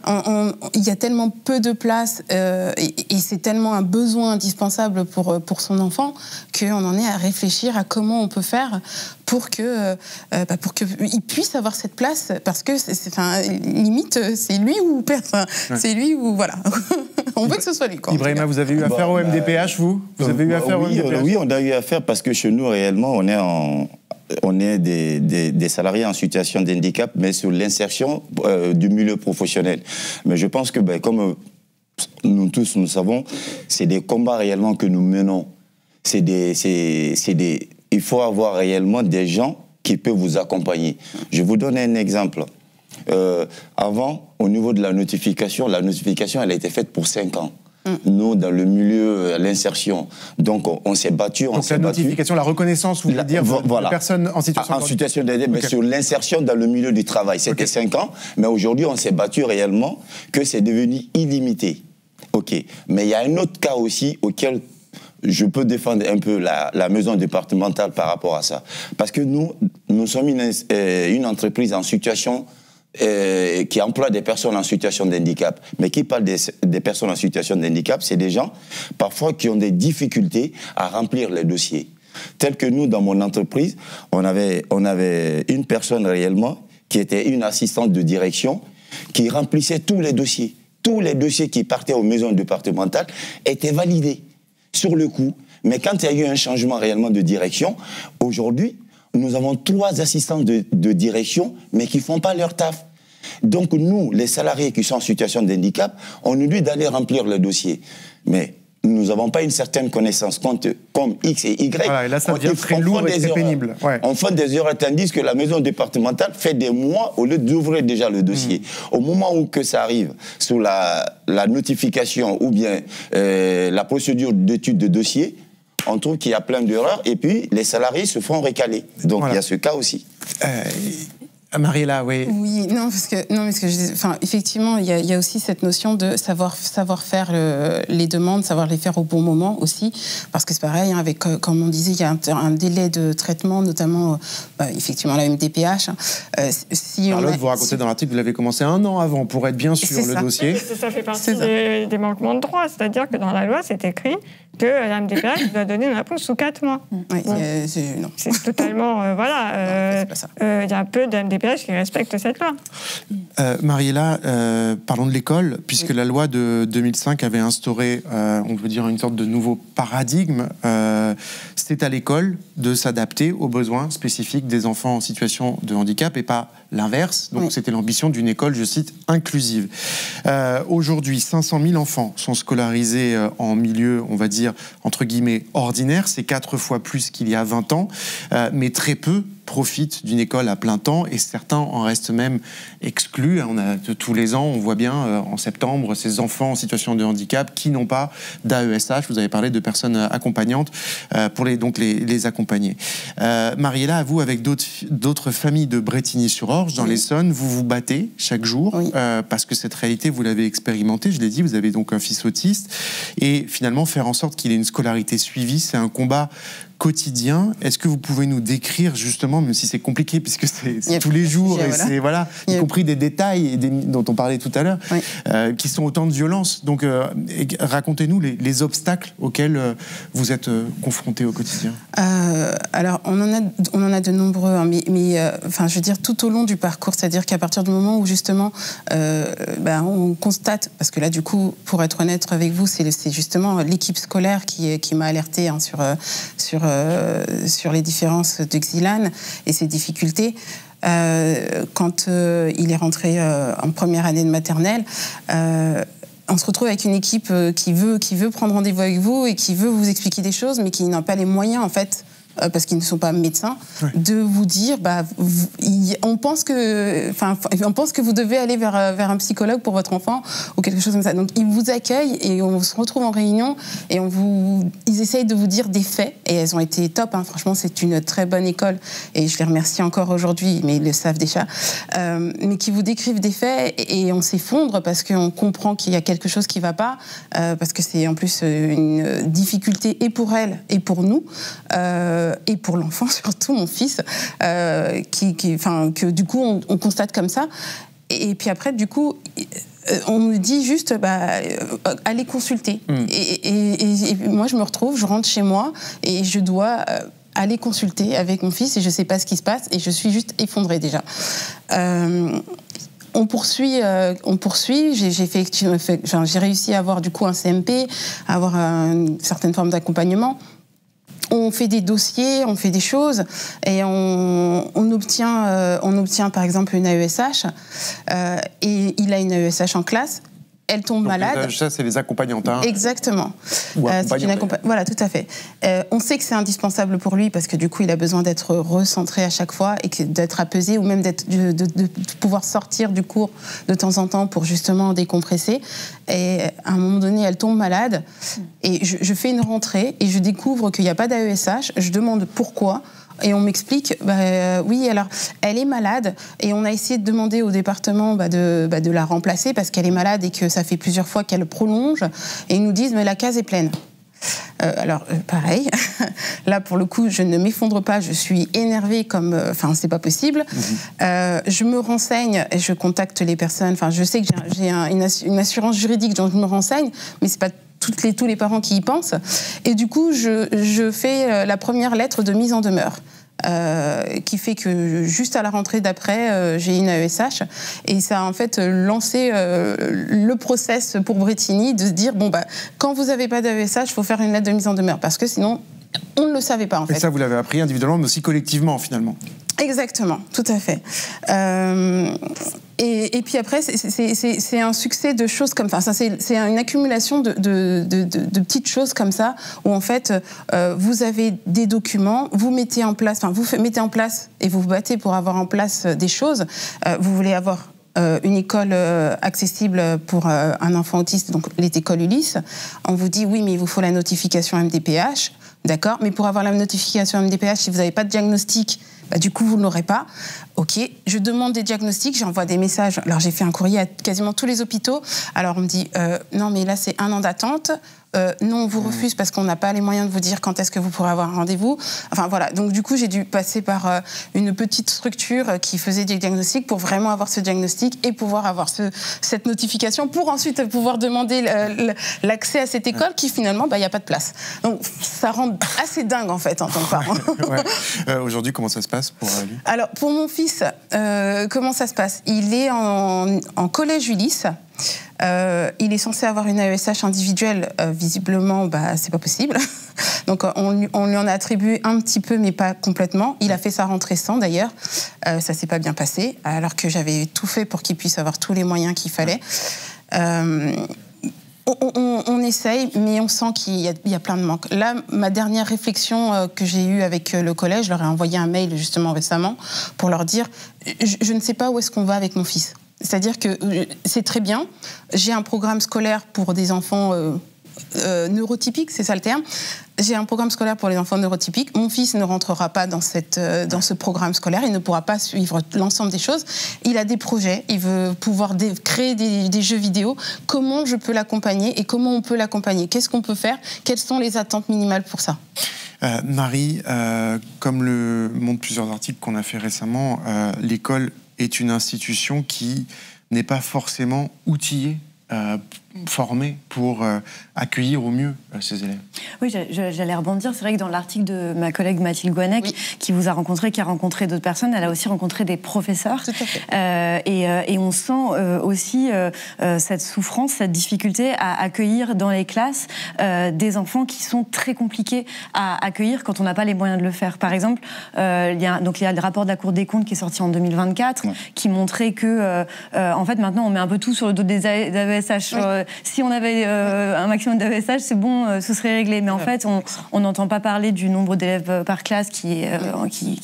Il y a tellement peu de place, et c'est tellement un besoin indispensable pour son enfant, qu'on en est à réfléchir à comment on peut faire pour que il puisse avoir cette place, parce que limite c'est lui ou personne, c'est lui ou voilà. On veut que ce soit lui. Ibrahima, vous avez eu affaire au MDPH, vous avez eu affaire au MDPH? Oui, on a eu affaire parce que chez nous réellement on est des salariés en situation de handicap, mais sur l'insertion du milieu professionnel. Mais je pense que comme nous tous nous savons, c'est des combats réellement que nous menons. Il faut avoir réellement des gens qui peuvent vous accompagner. Je vous donne un exemple. Avant, au niveau de la notification, elle a été faite pour 5 ans. Nous, dans le milieu, l'insertion. Donc, on s'est battu. Donc, la notification, la reconnaissance, vous voulez dire, voilà. Personne en situation d'handicap, mais sur l'insertion dans le milieu du travail. C'était 5 ans, mais aujourd'hui, on s'est battu réellement que c'est devenu illimité. OK. Mais il y a un autre cas aussi auquel je peux défendre un peu la maison départementale par rapport à ça. Parce que nous sommes une entreprise en situation qui emploie des personnes en situation de handicap. Mais qui parle des personnes en situation de handicap, c'est des gens, parfois, qui ont des difficultés à remplir les dossiers. Tel que nous, dans mon entreprise, on avait une personne réellement qui était une assistante de direction qui remplissait tous les dossiers. Tous les dossiers qui partaient aux maisons départementales étaient validés sur le coup. Mais quand il y a eu un changement réellement de direction, aujourd'hui, nous avons 3 assistants de direction, mais qui ne font pas leur taf. Donc nous, les salariés qui sont en situation de handicap, on nous dit d'aller remplir le dossier. Mais nous n'avons pas une certaine connaissance comme X et Y. Voilà, et là, ça devient très lourd et très pénible. Ouais. On fait des erreurs, tandis que la maison départementale fait des mois au lieu d'ouvrir déjà le dossier. Au moment où que ça arrive, sous la notification ou bien la procédure d'étude de dossier, on trouve qu'il y a plein d'erreurs et puis les salariés se font récaler. Donc voilà. Il y a ce cas aussi. Mariella, oui. Oui, parce que effectivement, il y a aussi cette notion de savoir faire les demandes, savoir les faire au bon moment aussi, parce que c'est pareil, avec, comme on disait, il y a un délai de traitement, notamment, effectivement, la MDPH. Charlotte, vous racontez dans l'article, vous l'avez commencé 1 an avant pour être bien sur le dossier. Ça fait partie des manquements de droit, c'est-à-dire que dans la loi, c'est écrit que la MDPH doit donner une réponse sous 4 mois. Oui, non. C'est totalement, voilà. Il y a peu de MDPH qui respectent cette loi. Mariella, parlons de l'école, puisque la loi de 2005 avait instauré, on peut dire, une sorte de nouveau paradigme. C'est à l'école de s'adapter aux besoins spécifiques des enfants en situation de handicap et pas l'inverse. Donc c'était l'ambition d'une école, je cite, inclusive. Aujourd'hui, 500 000 enfants sont scolarisés en milieu, on va dire, entre guillemets, ordinaire. C'est 4 fois plus qu'il y a 20 ans, mais très peu profitent d'une école à plein temps et certains en restent même exclus. Tous les ans, on voit bien en septembre ces enfants en situation de handicap qui n'ont pas d'AESH. Vous avez parlé de personnes accompagnantes pour les accompagner. Mariella, à vous, avec d'autres familles de Brétigny-sur-Orge, dans l'Essonne, vous vous battez chaque jour parce que cette réalité, vous l'avez expérimentée. Je l'ai dit, vous avez donc un fils autiste et finalement faire en sorte qu'il ait une scolarité suivie, c'est un combat quotidien. Est-ce que vous pouvez nous décrire justement, même si c'est compliqué puisque c'est tous les jours et c'est y compris des détails dont on parlait tout à l'heure, qui sont autant de violences. Donc racontez-nous les obstacles auxquels vous êtes confrontés au quotidien. Alors on en a de nombreux, hein, mais je veux dire tout au long du parcours, c'est-à-dire qu'à partir du moment où justement on constate, parce que là du coup, pour être honnête avec vous, c'est justement l'équipe scolaire qui m'a alertée sur les différences de Xilan et ses difficultés. Quand il est rentré en première année de maternelle, on se retrouve avec une équipe qui veut prendre rendez-vous avec vous et qui veut vous expliquer des choses, mais qui n'a pas les moyens, en fait, parce qu'ils ne sont pas médecins, de vous dire, on pense que vous devez aller vers un psychologue pour votre enfant ou quelque chose comme ça. Donc ils vous accueillent et on se retrouve en réunion et ils essayent de vous dire des faits et elles ont été top. Franchement, c'est une très bonne école et je les remercie encore aujourd'hui, mais ils le savent déjà. Mais qui vous décrivent des faits et on s'effondre parce qu'on comprend qu'il y a quelque chose qui ne va pas, parce que c'est en plus une difficulté et pour elle et pour nous. Et pour l'enfant, surtout mon fils, que du coup on constate comme ça. Et puis après, du coup, on nous dit juste, allez consulter. Et moi, je me retrouve, je rentre chez moi et je dois aller consulter avec mon fils et je ne sais pas ce qui se passe et je suis juste effondrée déjà. On poursuit. J'ai réussi à avoir du coup un CMP, à avoir une certaine forme d'accompagnement. On fait des dossiers, on fait des choses et on obtient par exemple une AESH et il a une AESH en classe. Elle tombe malade. Ça, c'est les accompagnantes. Exactement. Voilà, tout à fait. On sait que c'est indispensable pour lui parce que du coup, il a besoin d'être recentré à chaque fois et d'être apaisé ou même de pouvoir sortir du cours de temps en temps pour justement décompresser. Et à un moment donné, elle tombe malade et je fais une rentrée et je découvre qu'il n'y a pas d'AESH. Je demande pourquoi. Et on m'explique, oui, alors, elle est malade, et on a essayé de demander au département de la remplacer parce qu'elle est malade et que ça fait plusieurs fois qu'elle prolonge, et ils nous disent, mais la case est pleine. Pareil, là pour le coup je ne m'effondre pas, je suis énervée comme, c'est pas possible. Je me renseigne et je contacte les personnes, je sais que j'ai une assurance juridique dont je me renseigne, mais c'est pas tous les parents qui y pensent. Et du coup, je fais la première lettre de mise en demeure. Qui fait que juste à la rentrée d'après, j'ai une AESH et ça a en fait lancé le process pour Bretigny de se dire quand vous n'avez pas d'AESH, il faut faire une lettre de mise en demeure parce que sinon on ne le savait pas en fait. Et ça vous l'avez appris individuellement mais aussi collectivement finalement. Exactement, tout à fait. Et puis après, c'est un succès de choses comme ça. C'est une accumulation de petites choses comme ça, où en fait, vous avez des documents, vous mettez en place et vous vous battez pour avoir en place des choses. Vous voulez avoir une école accessible pour un enfant autiste, donc l'école Ulysse. On vous dit, oui, mais il vous faut la notification MDPH. D'accord, mais pour avoir la notification MDPH, si vous n'avez pas de diagnostic, du coup, vous ne l'aurez pas. Ok, je demande des diagnostics, j'envoie des messages. Alors, j'ai fait un courrier à quasiment tous les hôpitaux. Alors, on me dit, non, mais là, c'est 1 an d'attente. Non, on vous refuse parce qu'on n'a pas les moyens de vous dire quand est-ce que vous pourrez avoir un rendez-vous. Enfin, voilà. Donc, du coup, j'ai dû passer par une petite structure qui faisait des diagnostics pour vraiment avoir ce diagnostic et pouvoir avoir cette notification pour ensuite pouvoir demander l'accès à cette école qui, finalement, il n'y a pas de place. Donc, ça rend assez dingue, en fait, en tant que parent. Aujourd'hui, comment ça se passe pour lui ? Alors, pour mon fils, comment ça se passe ? Il est en collège Ulysse. Il est censé avoir une AESH individuelle. Visiblement, c'est pas possible. Donc, on lui en a attribué un petit peu, mais pas complètement. Il a fait sa rentrée sans, d'ailleurs. Ça s'est pas bien passé, alors que j'avais tout fait pour qu'il puisse avoir tous les moyens qu'il fallait. On essaye, mais on sent qu'il y a plein de manques. Là, ma dernière réflexion que j'ai eue avec le collège, je leur ai envoyé un mail justement récemment pour leur dire je ne sais pas où est-ce qu'on va avec mon fils. C'est-à-dire que c'est très bien, j'ai un programme scolaire pour des enfants neurotypiques, c'est ça le terme. J'ai un programme scolaire pour les enfants neurotypiques. Mon fils ne rentrera pas dans ce programme scolaire. Il ne pourra pas suivre l'ensemble des choses. Il a des projets. Il veut pouvoir créer des jeux vidéo. Comment je peux l'accompagner et comment on peut l'accompagner ? Qu'est-ce qu'on peut faire ? Quelles sont les attentes minimales pour ça ? Marie, comme le montrent plusieurs articles qu'on a fait récemment, l'école est une institution qui n'est pas forcément outillée formés pour accueillir au mieux ces élèves? Oui, j'allais rebondir. C'est vrai que dans l'article de ma collègue Mathilde Gouanec, qui vous a rencontré, qui a rencontré d'autres personnes, elle a aussi rencontré des professeurs. Tout à fait. Et on sent aussi cette souffrance, cette difficulté à accueillir dans les classes des enfants qui sont très compliqués à accueillir quand on n'a pas les moyens de le faire. Par exemple, il y a le rapport de la Cour des comptes qui est sorti en 2024, qui montrait que, en fait, maintenant, on met un peu tout sur le dos des AESH. Si on avait un maximum d'AESH, c'est bon, ce serait réglé. Mais en fait, on n'entend pas parler du nombre d'élèves par classe qui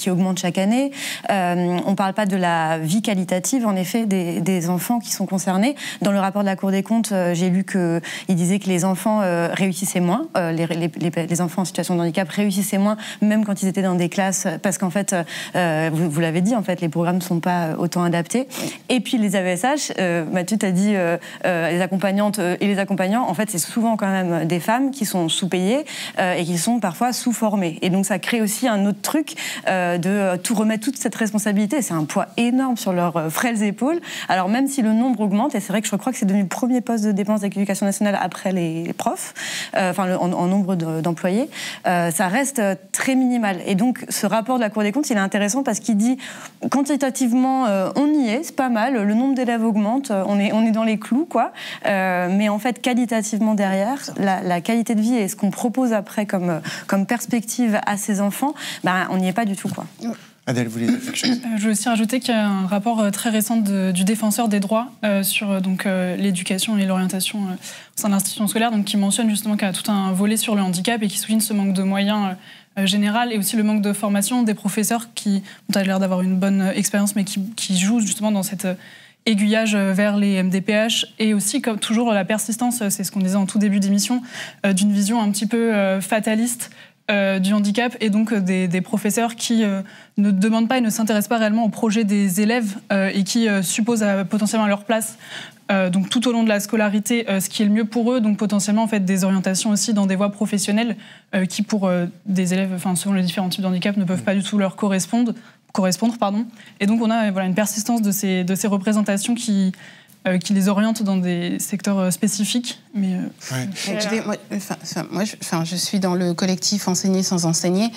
augmente chaque année. On ne parle pas de la vie qualitative, en effet, des enfants qui sont concernés. Dans le rapport de la Cour des comptes, j'ai lu qu'il disait que les enfants réussissaient moins, les enfants en situation de handicap réussissaient moins, même quand ils étaient dans des classes, parce qu'en fait, vous l'avez dit, en fait, les programmes ne sont pas autant adaptés. Et puis les AESH, Mathieu t'a dit, les accompagnantes et les accompagnants, en fait, c'est souvent quand même des femmes qui sont sous-payées et qui sont parfois sous-formées. Et donc ça crée aussi un autre truc de tout remettre, toute cette responsabilité. C'est un poids énorme sur leurs frêles épaules. Alors même si le nombre augmente, et c'est vrai que je crois que c'est devenu le premier poste de dépenses avec l'éducation nationale après les profs, en nombre d'employés, ça reste très minimal. Et donc ce rapport de la Cour des comptes, il est intéressant parce qu'il dit quantitativement, on y est, c'est pas mal, le nombre d'élèves augmente, on est dans les clous, quoi. Mais en fait, qualitativement derrière, la qualité de vie et ce qu'on propose après comme perspective à ces enfants, on n'y est pas du tout, quoi. Adèle, vous voulez dire quelque chose? Je veux aussi rajouter qu'il y a un rapport très récent du défenseur des droits sur l'éducation et l'orientation au sein de l'institution scolaire, qui mentionne justement qu'il y a tout un volet sur le handicap et qui souligne ce manque de moyens général et aussi le manque de formation des professeurs qui ont l'air d'avoir une bonne expérience mais qui jouent justement dans cet aiguillage vers les MDPH et aussi comme toujours la persistance, c'est ce qu'on disait en tout début d'émission, d'une vision un petit peu fataliste du handicap et donc des professeurs qui ne demandent pas et ne s'intéressent pas réellement au projet des élèves et qui supposent potentiellement à leur place donc tout au long de la scolarité ce qui est le mieux pour eux, donc potentiellement en fait des orientations aussi dans des voies professionnelles qui pour des élèves, selon les différents types de handicap, ne peuvent pas du tout leur correspondre. Et donc on a une persistance de ces représentations qui les orientent dans des secteurs spécifiques. Mais je suis dans le collectif Enseigner sans enseigner,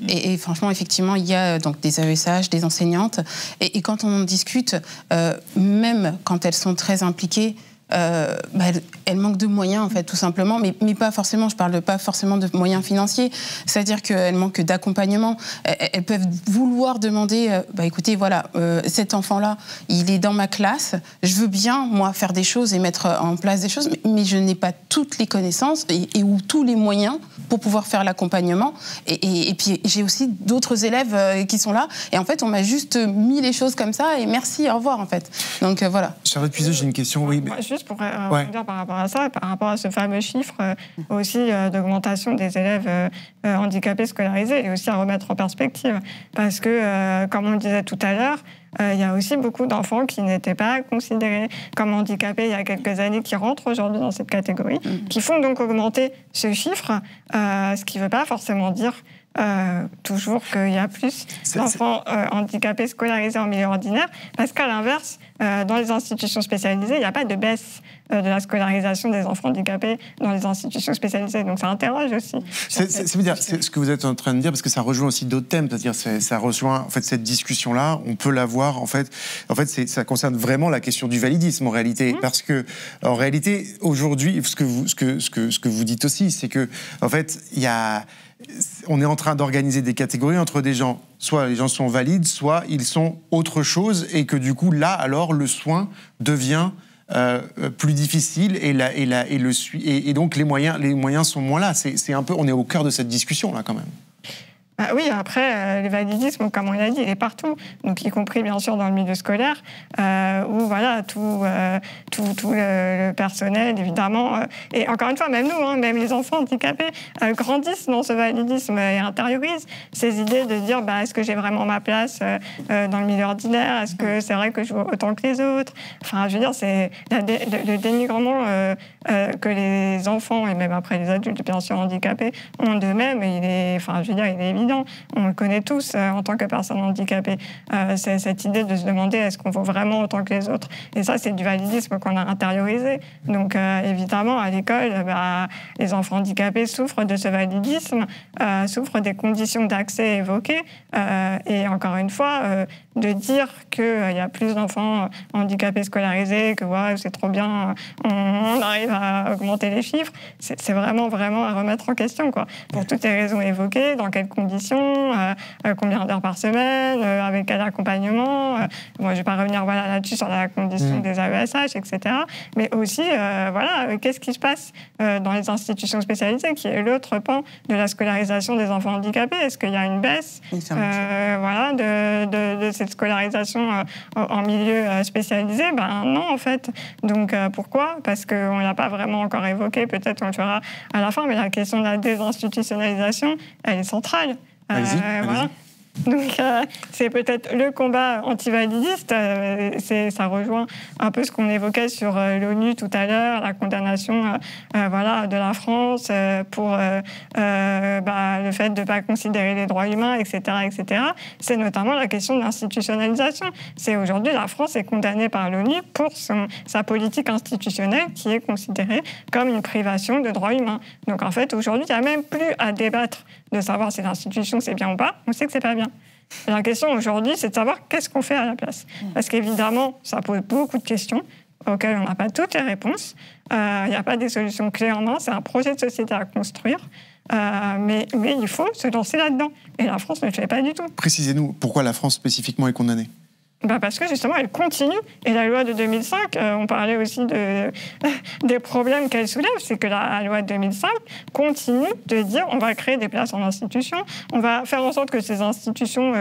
et franchement, effectivement, il y a donc des AESH, des enseignantes, et quand on discute, même quand elles sont très impliquées, elles manquent de moyens en fait tout simplement, mais pas forcément, je parle pas forcément de moyens financiers, c'est-à-dire qu'elles manquent d'accompagnement. Elles peuvent vouloir demander écoutez voilà, cet enfant-là il est dans ma classe, je veux bien moi faire des choses et mettre en place des choses, mais je n'ai pas toutes les connaissances et ou tous les moyens pour pouvoir faire l'accompagnement, et puis j'ai aussi d'autres élèves qui sont là, et en fait on m'a juste mis les choses comme ça et merci, au revoir en fait. Donc voilà. Charlotte Puiseux, j'ai une question. Oui, mais... Juste pour dire par rapport à ça, par rapport à ce fameux chiffre aussi d'augmentation des élèves handicapés scolarisés, et aussi à remettre en perspective. Parce que, comme on le disait tout à l'heure, il y a aussi beaucoup d'enfants qui n'étaient pas considérés comme handicapés il y a quelques années, qui rentrent aujourd'hui dans cette catégorie, qui font donc augmenter ce chiffre, ce qui ne veut pas forcément dire toujours qu'il y a plus d'enfants handicapés scolarisés en milieu ordinaire, parce qu'à l'inverse, dans les institutions spécialisées, il n'y a pas de baisse de la scolarisation des enfants handicapés dans les institutions spécialisées. Donc ça interroge aussi. C'est ce que vous êtes en train de dire, parce que ça rejoint aussi d'autres thèmes, c'est-à-dire ça rejoint en fait cette discussion-là, on peut la voir en fait ça concerne vraiment la question du validisme en réalité, parce que en réalité aujourd'hui, ce que vous dites aussi, c'est que en fait on est en train d'organiser des catégories entre des gens, soit les gens sont valides, soit ils sont autre chose, et que du coup là alors le soin devient plus difficile et donc les moyens sont moins là. C'est un peu, on est au cœur de cette discussion là quand même. Oui, après, le validisme, comme on l'a dit, il est partout, donc y compris bien sûr dans le milieu scolaire, où voilà, tout le personnel, évidemment, et encore une fois, même nous, même les enfants handicapés, grandissent dans ce validisme et intériorisent ces idées de dire, est-ce que j'ai vraiment ma place dans le milieu ordinaire, est-ce que c'est vrai que je vaux autant que les autres, enfin, je veux dire, c'est le dénigrement que les enfants, et même après les adultes, bien sûr, handicapés, ont d'eux-mêmes, et il est évident évident. On le connaît tous en tant que personne handicapée. C'est cette idée de se demander est-ce qu'on vaut vraiment autant que les autres. Et ça, c'est du validisme qu'on a intériorisé. Donc, évidemment, à l'école, les enfants handicapés souffrent de ce validisme, souffrent des conditions d'accès évoquées. Et encore une fois, de dire qu'il y a plus d'enfants handicapés scolarisés, que ouais, c'est trop bien, on arrive à augmenter les chiffres, c'est vraiment à remettre en question, quoi. Pour toutes les raisons évoquées, dans quelles conditions, combien d'heures par semaine, avec quel accompagnement. Moi, je ne vais pas revenir là-dessus sur la condition des AESH, etc. Mais aussi, qu'est-ce qui se passe dans les institutions spécialisées, qui est l'autre pan de la scolarisation des enfants handicapés. Est-ce qu'il y a une baisse de cette scolarisation en milieu spécialisé? Non, en fait. Donc, pourquoi? Parce qu'on ne l'a pas vraiment encore évoqué, peut-être on le fera à la fin, mais la question de la désinstitutionnalisation, elle est centrale. Voilà. Donc, c'est peut-être le combat antivalidiste. Ça rejoint un peu ce qu'on évoquait sur l'ONU tout à l'heure, la condamnation de la France pour le fait de ne pas considérer les droits humains, etc., etc. C'est notamment la question de l'institutionnalisation. C'est aujourd'hui, la France est condamnée par l'ONU pour sa politique institutionnelle qui est considérée comme une privation de droits humains. Donc, en fait, aujourd'hui, il n'y a même plus à débattre de savoir si l'institution c'est bien ou pas. On sait que c'est pas bien. Et la question aujourd'hui, c'est de savoir qu'est-ce qu'on fait à la place. Parce qu'évidemment, ça pose beaucoup de questions auxquelles on n'a pas toutes les réponses. Il n'y a pas des solutions clés en main. C'est un projet de société à construire. Mais il faut se lancer là-dedans. Et la France ne le fait pas du tout. Précisez-nous, pourquoi la France spécifiquement est condamnée ? Parce que justement, elle continue. Et la loi de 2005, on parlait aussi des problèmes qu'elle soulève, c'est que la loi de 2005 continue de dire on va créer des places en institution, on va faire en sorte que ces institutions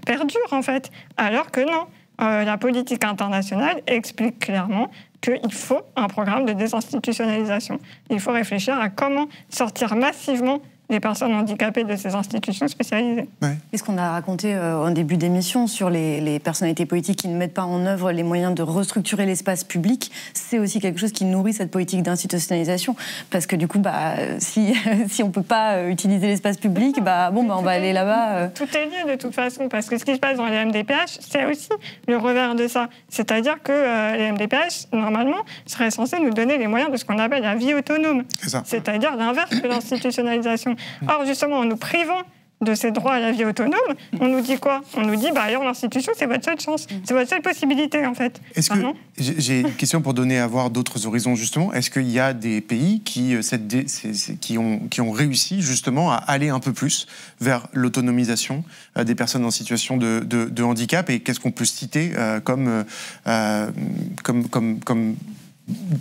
perdurent, en fait. Alors que non. La politique internationale explique clairement qu'il faut un programme de désinstitutionnalisation. Il faut réfléchir à comment sortir massivement les personnes handicapées de ces institutions spécialisées. Ouais. Et ce qu'on a raconté en début d'émission sur les personnalités politiques qui ne mettent pas en œuvre les moyens de restructurer l'espace public, c'est aussi quelque chose qui nourrit cette politique d'institutionnalisation. Parce que du coup, si on ne peut pas utiliser l'espace public, on va aller là-bas. Tout est lié de toute façon, parce que ce qui se passe dans les MDPH, c'est aussi le revers de ça. C'est-à-dire que les MDPH, normalement, seraient censés nous donner les moyens de ce qu'on appelle la vie autonome. C'est-à-dire l'inverse de l'institutionnalisation. Or, justement, en nous privant de ces droits à la vie autonome, on nous dit quoi? On nous dit, alors l'institution, c'est votre seule chance, c'est votre seule possibilité, en fait. Est-ce que, j'ai une question pour donner à voir d'autres horizons, justement. Est-ce qu'il y a des pays qui ont réussi, justement, à aller un peu plus vers l'autonomisation des personnes en situation de handicap? Et qu'est-ce qu'on peut citer comme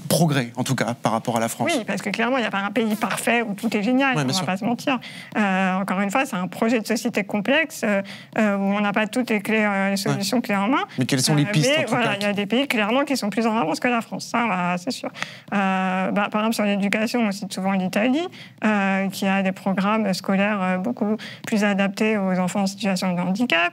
progrès, en tout cas, par rapport à la France? Oui, parce que clairement, il n'y a pas un pays parfait où tout est génial, on ne va pas se mentir. Encore une fois, c'est un projet de société complexe où on n'a pas toutes les solutions clés en main. Mais quelles sont les pistes, en tout cas? Il y a des pays, clairement, qui sont plus en avance que la France, ça, c'est sûr. Par exemple, sur l'éducation, on cite souvent l'Italie, qui a des programmes scolaires beaucoup plus adaptés aux enfants en situation de handicap.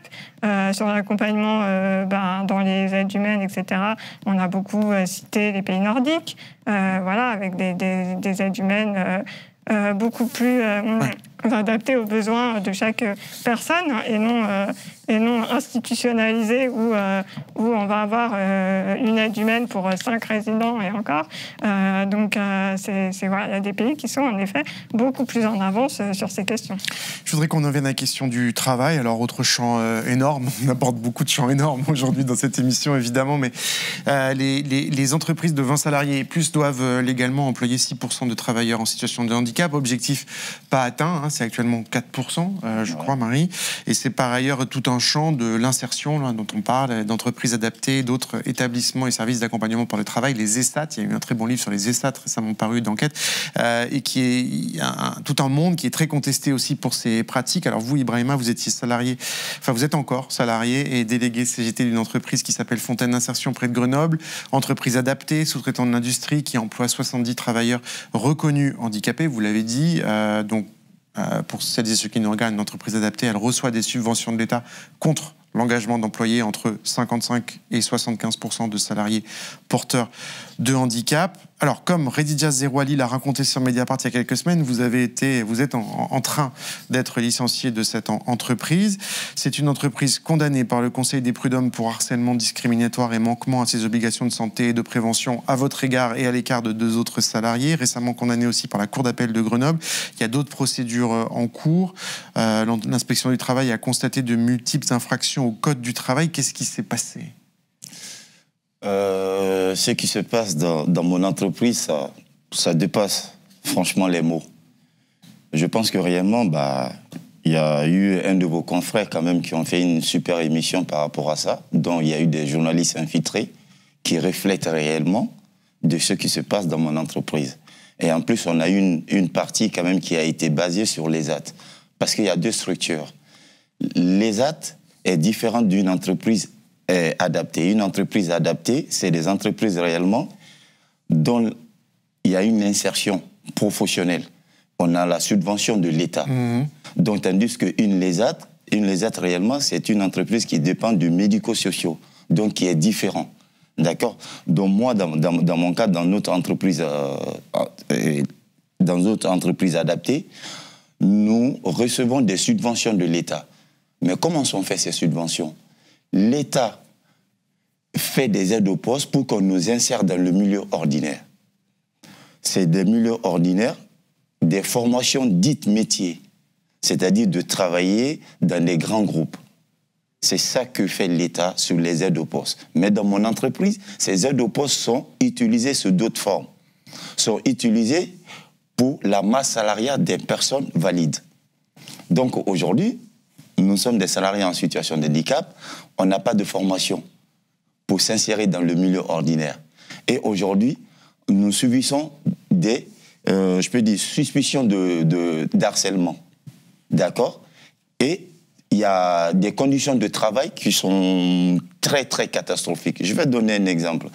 Sur l'accompagnement dans les aides humaines, etc., on a beaucoup cité les pays nordiques, avec des aides humaines beaucoup plus adaptées aux besoins de chaque personne et non institutionnalisées où on va avoir une aide humaine pour 5 résidents et encore. Donc, il y a des pays qui sont en effet beaucoup plus en avance sur ces questions. Je voudrais qu'on en vienne à la question du travail. Alors, autre champ énorme, on aborde beaucoup de champs énormes aujourd'hui dans cette émission, évidemment, mais les entreprises de 20 salariés et plus doivent légalement employer 6% de travailleurs en situation de handicap. Objectif pas atteint, c'est actuellement 4%, je crois, Marie. Et c'est par ailleurs tout un champ de l'insertion dont on parle, d'entreprises adaptées, d'autres établissements et services d'accompagnement pour le travail, les ESAT. Il y a eu un très bon livre sur les ESAT récemment paru d'enquête, et qui est tout un monde qui est très contesté aussi pour ces pratiques. Alors vous, Ibrahima, vous étiez salarié, vous êtes encore salarié et délégué CGT d'une entreprise qui s'appelle Fontaine Insertion près de Grenoble, entreprise adaptée, sous-traitant de l'industrie qui emploie 70 travailleurs reconnus handicapés, vous l'avez dit, donc pour celles et ceux qui nous regardent, une entreprise adaptée, elle reçoit des subventions de l'État contre l'engagement d'employer entre 55 et 75% de salariés porteurs de handicap. Alors, comme Redija Zerouali l'a raconté sur Mediapart il y a quelques semaines, vous êtes en train d'être licencié de cette entreprise. C'est une entreprise condamnée par le Conseil des prud'hommes pour harcèlement discriminatoire et manquement à ses obligations de santé et de prévention à votre égard et à l'écart de 2 autres salariés, récemment condamnée aussi par la Cour d'appel de Grenoble. Il y a d'autres procédures en cours. L'inspection du travail a constaté de multiples infractions au Code du travail. Qu'est-ce qui s'est passé ? Ce qui se passe dans mon entreprise, ça dépasse franchement les mots. Je pense que réellement, il y a eu un de vos confrères quand même qui ont fait une super émission par rapport à ça, dont il y a eu des journalistes infiltrés qui reflètent réellement de ce qui se passe dans mon entreprise. Et en plus, on a eu une partie quand même qui a été basée sur l'ESAT. Parce qu'il y a 2 structures. L'ESAT est différente d'une entreprise adaptée. Une entreprise adaptée, c'est des entreprises réellement dont il y a une insertion professionnelle. On a la subvention de l'État. Donc, tandis qu'une l'ESAT réellement, c'est une entreprise qui dépend du médico-social, donc qui est différent. D'accord? Donc moi, dans mon cas, dans notre entreprise adaptées, nous recevons des subventions de l'État. Mais comment sont faites ces subventions? L'État fait des aides au poste pour qu'on nous insère dans le milieu ordinaire. C'est des milieux ordinaires, des formations dites métiers, c'est-à-dire de travailler dans des grands groupes. C'est ça que fait l'État sur les aides au poste. Mais dans mon entreprise, ces aides au poste sont utilisées sous d'autres formes. Sont utilisées pour la masse salariale des personnes valides. Donc aujourd'hui, nous sommes des salariés en situation de handicap, on n'a pas de formation pour s'insérer dans le milieu ordinaire. Et aujourd'hui, nous subissons des, je peux dire, suspicions d'harcèlement. D'accord? Et il y a des conditions de travail qui sont très, très catastrophiques. Je vais donner un exemple.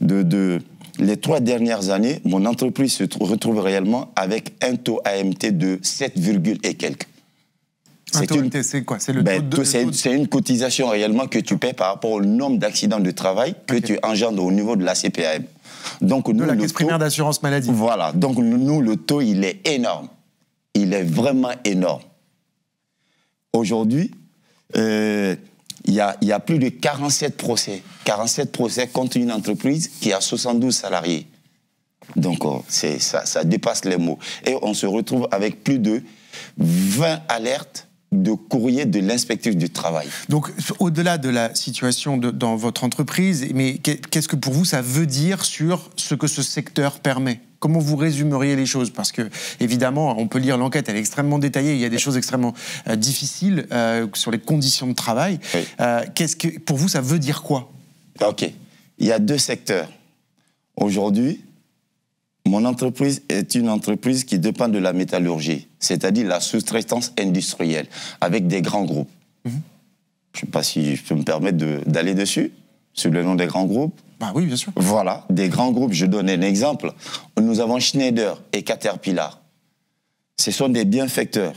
Les 3 dernières années, mon entreprise se retrouve réellement avec un taux AMT de 7, et quelques. C'est quoi? C'est le taux c'est une cotisation réellement que tu paies par rapport au nombre d'accidents de travail que tu engendres au niveau de la CPAM. Donc, nous, la caisse primaire d'assurance maladie. Voilà. Donc, nous, le taux, il est énorme. Il est vraiment énorme. Aujourd'hui, il y a plus de 47 procès. 47 procès contre une entreprise qui a 72 salariés. Donc, ça dépasse les mots. Et on se retrouve avec plus de 20 alertes de courrier de l'inspecteur du travail. Donc, au-delà de la situation dans votre entreprise, mais qu'est-ce que pour vous ça veut dire sur ce que ce secteur permet? Comment vous résumeriez les choses? Parce que, évidemment, on peut lire l'enquête, elle est extrêmement détaillée, il y a des choses extrêmement difficiles sur les conditions de travail. Oui. Qu'est-ce que, pour vous, ça veut dire quoi? Ok. Il y a 2 secteurs. Aujourd'hui, mon entreprise est une entreprise qui dépend de la métallurgie, c'est-à-dire la sous-traitance industrielle, avec des grands groupes. Je ne sais pas si je peux me permettre d'aller dessus, sur le nom des grands groupes. Bah oui, bien sûr. Voilà, des grands groupes. Je donne un exemple. Nous avons Schneider et Caterpillar. Ce sont des bienfaiteurs.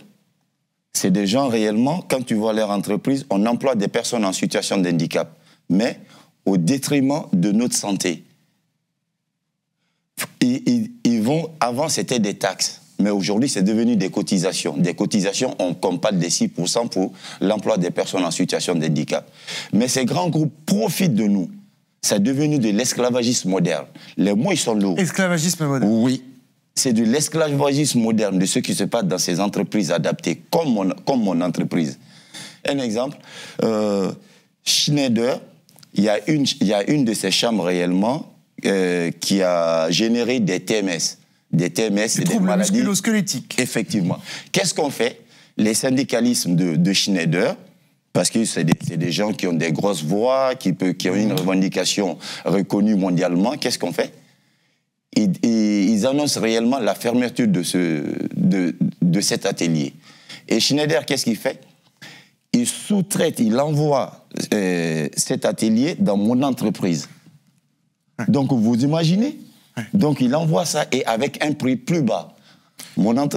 C'est des gens réellement, quand tu vois leur entreprise, on emploie des personnes en situation de handicap, mais au détriment de notre santé. Avant, c'était des taxes, mais aujourd'hui, c'est devenu des cotisations. Des cotisations, on parle des 6% pour l'emploi des personnes en situation de handicap. Mais ces grands groupes profitent de nous. C'est devenu de l'esclavagisme moderne. Les mots, ils sont lourds. Esclavagisme moderne? Oui. C'est de l'esclavagisme moderne de ce qui se passe dans ces entreprises adaptées, comme mon entreprise. Un exemple, Schneider, il y a une de ces chambres réellement qui a généré des TMS. Des TMS, c'est des maladies musculo-squelettiques. Effectivement. Qu'est-ce qu'on fait? Les syndicalismes de Schneider, parce que c'est des gens qui ont des grosses voix, qui ont une revendication reconnue mondialement, qu'est-ce qu'on fait? Ils annoncent réellement la fermeture de cet atelier. Et Schneider, qu'est-ce qu'il fait? Il sous-traite, il envoie cet atelier dans mon entreprise. Donc, vous imaginez? Donc, il envoie ça et avec un prix plus bas.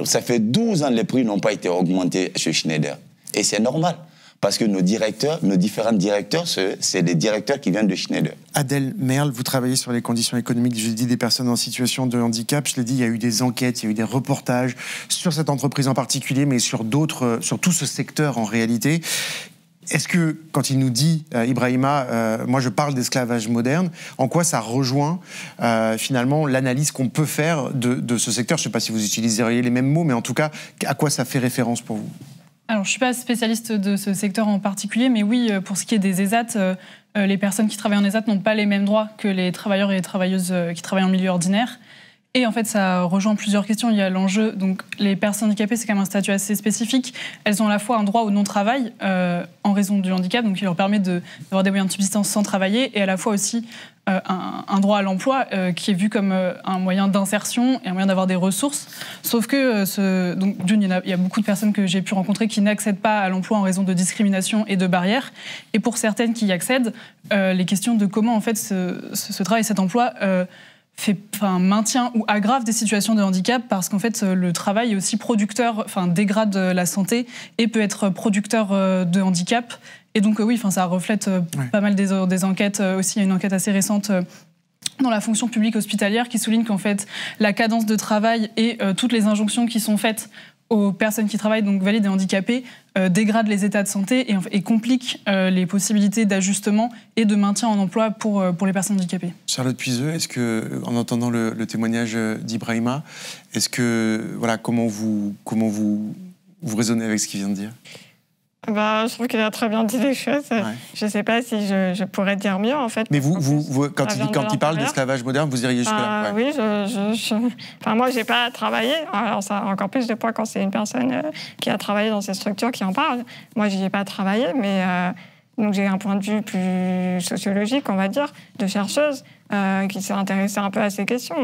Ça fait 12 ans que les prix n'ont pas été augmentés chez Schneider. Et c'est normal. Parce que nos différents directeurs, c'est des directeurs qui viennent de Schneider. Adèle Merle, vous travaillez sur les conditions économiques, je dis, des personnes en situation de handicap. Je l'ai dit, il y a eu des enquêtes, il y a eu des reportages sur cette entreprise en particulier, mais sur d'autres, sur tout ce secteur en réalité. Est-ce que, quand il nous dit, Ibrahima, moi je parle d'esclavage moderne, en quoi ça rejoint finalement l'analyse qu'on peut faire de ce secteur? Je ne sais pas si vous utiliseriez les mêmes mots, mais en tout cas, à quoi ça fait référence pour vous? Alors, je ne suis pas spécialiste de ce secteur en particulier, mais oui, pour ce qui est des ESAT, les personnes qui travaillent en ESAT n'ont pas les mêmes droits que les travailleurs et les travailleuses qui travaillent en milieu ordinaire. Et en fait, ça rejoint plusieurs questions. Il y a l'enjeu, donc les personnes handicapées, c'est quand même un statut assez spécifique. Elles ont à la fois un droit au non-travail en raison du handicap, donc qui leur permet d'avoir des moyens de subsistance sans travailler, et à la fois aussi un droit à l'emploi qui est vu comme un moyen d'insertion et un moyen d'avoir des ressources. Sauf que, donc, d'une, il y a beaucoup de personnes que j'ai pu rencontrer qui n'accèdent pas à l'emploi en raison de discrimination et de barrières. Et pour certaines qui y accèdent, les questions de comment en fait ce travail, cet emploi maintient ou aggrave des situations de handicap, parce qu'en fait le travail est aussi producteur, dégrade la santé et peut être producteur de handicap. Et donc oui, ça reflète pas mal des enquêtes. Aussi, il y a une enquête assez récente dans la fonction publique hospitalière qui souligne qu'en fait la cadence de travail et toutes les injonctions qui sont faites aux personnes qui travaillent, donc valides et handicapées, dégradent les états de santé et compliquent les possibilités d'ajustement et de maintien en emploi pour les personnes handicapées. Charlotte Puiseux, est-ce que, en entendant le témoignage d'Ibrahima, est-ce que, comment vous raisonnez avec ce qu'il vient de dire? Je trouve qu'il a très bien dit les choses. Ouais. Je ne sais pas si je pourrais dire mieux, en fait. Mais quand il parle d'esclavage moderne, vous iriez jusque-là? Oui, moi, je n'ai pas travaillé. Alors, ça a encore plus de poids quand c'est une personne qui a travaillé dans ces structures qui en parle. Moi, je n'y ai pas travaillé, mais donc j'ai un point de vue plus sociologique, on va dire, de chercheuse qui s'est intéressée un peu à ces questions.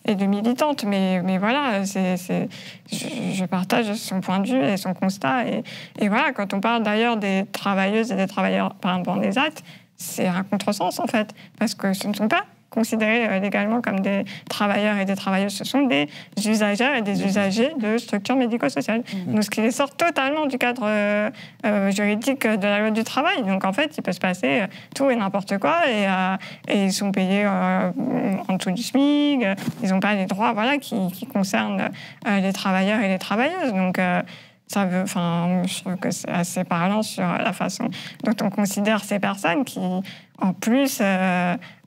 Et de militante, mais voilà, je partage son point de vue et son constat. Et voilà, quand on parle d'ailleurs des travailleuses et des travailleurs, par exemple, en ESAT, c'est un contresens, en fait, parce que ce ne sont pas considérés légalement comme des travailleurs et des travailleuses, ce sont des usagères et des usagers de structures médico-sociales. Donc, ce qui les sort totalement du cadre juridique de la loi du travail. Donc, en fait, il peut se passer tout et n'importe quoi, et ils sont payés en dessous du SMIC, ils n'ont pas les droits qui concernent les travailleurs et les travailleuses. Donc, je trouve que c'est assez parlant sur la façon dont on considère ces personnes qui, en plus,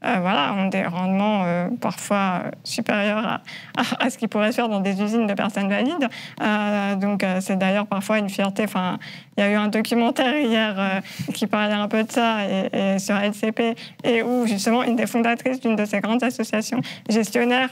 ont des rendements parfois supérieurs à ce qui pourrait se faire dans des usines de personnes valides. Donc, c'est d'ailleurs parfois une fierté. Il y a eu un documentaire hier qui parlait un peu de ça et sur LCP, et où, justement, une des fondatrices d'une de ces grandes associations gestionnaires,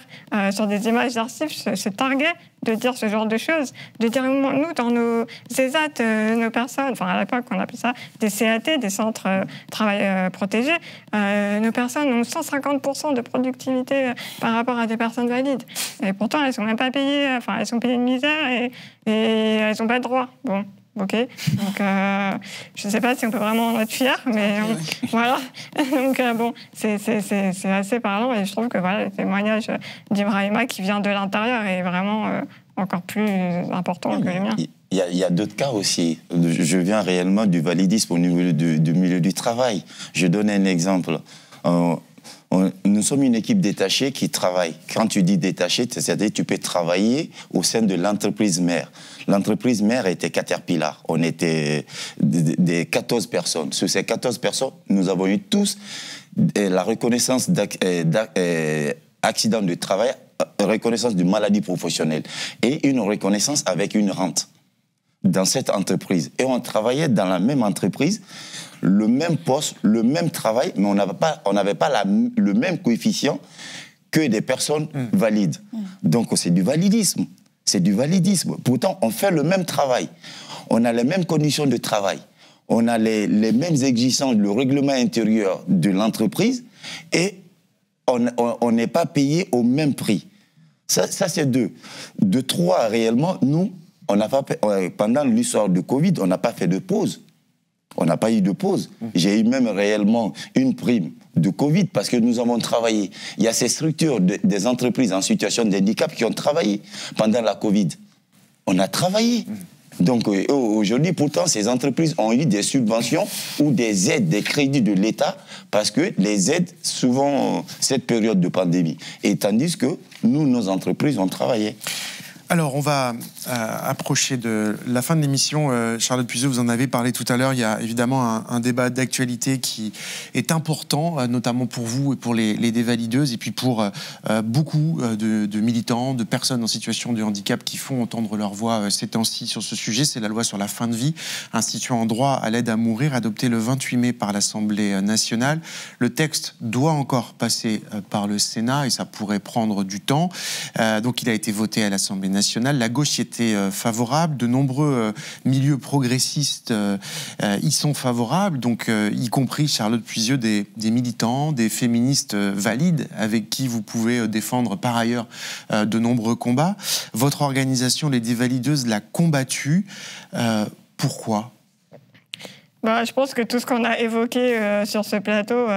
sur des images d'archives, se targuait de dire ce genre de choses, de dire, nous, dans nos ESAT, nos personnes, à l'époque, on appelait ça des CAT, des centres travail protégés, nos personnes ont 150% de productivité par rapport à des personnes valides. Et pourtant, elles ne sont même pas payées, elles sont payées de misère et elles n'ont pas de droits. Bon. OK. Donc, je ne sais pas si on peut vraiment en être fier, mais voilà. Donc, c'est assez parlant, et je trouve que le témoignage d'Ibrahima qui vient de l'intérieur est vraiment encore plus important que le mien. Il y a d'autres cas aussi. Je viens réellement du validisme au niveau du milieu du travail. Je donne un exemple. Nous sommes une équipe détachée qui travaille. Quand tu dis détaché, c'est-à-dire que tu peux travailler au sein de l'entreprise mère. L'entreprise mère était Caterpillar. On était des 14 personnes. Sur ces 14 personnes, nous avons eu tous la reconnaissance d'accident de travail, reconnaissance de maladie professionnelle et une reconnaissance avec une rente dans cette entreprise. Et on travaillait dans la même entreprise, le même poste, le même travail, mais on n'avait pas le même coefficient que des personnes valides. Donc c'est du validisme. C'est du validisme. Pourtant, on fait le même travail. On a les mêmes conditions de travail. On a les mêmes exigences, le règlement intérieur de l'entreprise, et on n'est pas payé au même prix. Ça c'est deux. De trois, réellement, nous, pendant l'histoire de Covid, on n'a pas fait de pause. On n'a pas eu de pause. J'ai eu même réellement une prime de Covid parce que nous avons travaillé. Il y a ces structures des entreprises en situation de handicap qui ont travaillé pendant la Covid. On a travaillé. Donc aujourd'hui, pourtant, ces entreprises ont eu des subventions ou des aides, des crédits de l'État, parce que les aides, souvent, cette période de pandémie. Et tandis que nous, nos entreprises, ont travaillé. Alors, on va approcher de la fin de l'émission. Charlotte Puiseaux, vous en avez parlé tout à l'heure. Il y a évidemment un débat d'actualité qui est important, notamment pour vous et pour les dévalideuses, et puis pour beaucoup de militants, de personnes en situation de handicap qui font entendre leur voix ces temps-ci sur ce sujet. C'est la loi sur la fin de vie, instituant un droit à l'aide à mourir, adoptée le 28 mai par l'Assemblée nationale. Le texte doit encore passer par le Sénat et ça pourrait prendre du temps. Donc, il a été voté à l'Assemblée nationale. La gauche y était favorable, de nombreux milieux progressistes y sont favorables, donc y compris, Charlotte Puiseaux, des militants, des féministes valides avec qui vous pouvez défendre par ailleurs de nombreux combats. Votre organisation, les Dévalideuses, l'a combattu. Pourquoi ? Je pense que tout ce qu'on a évoqué sur ce plateau...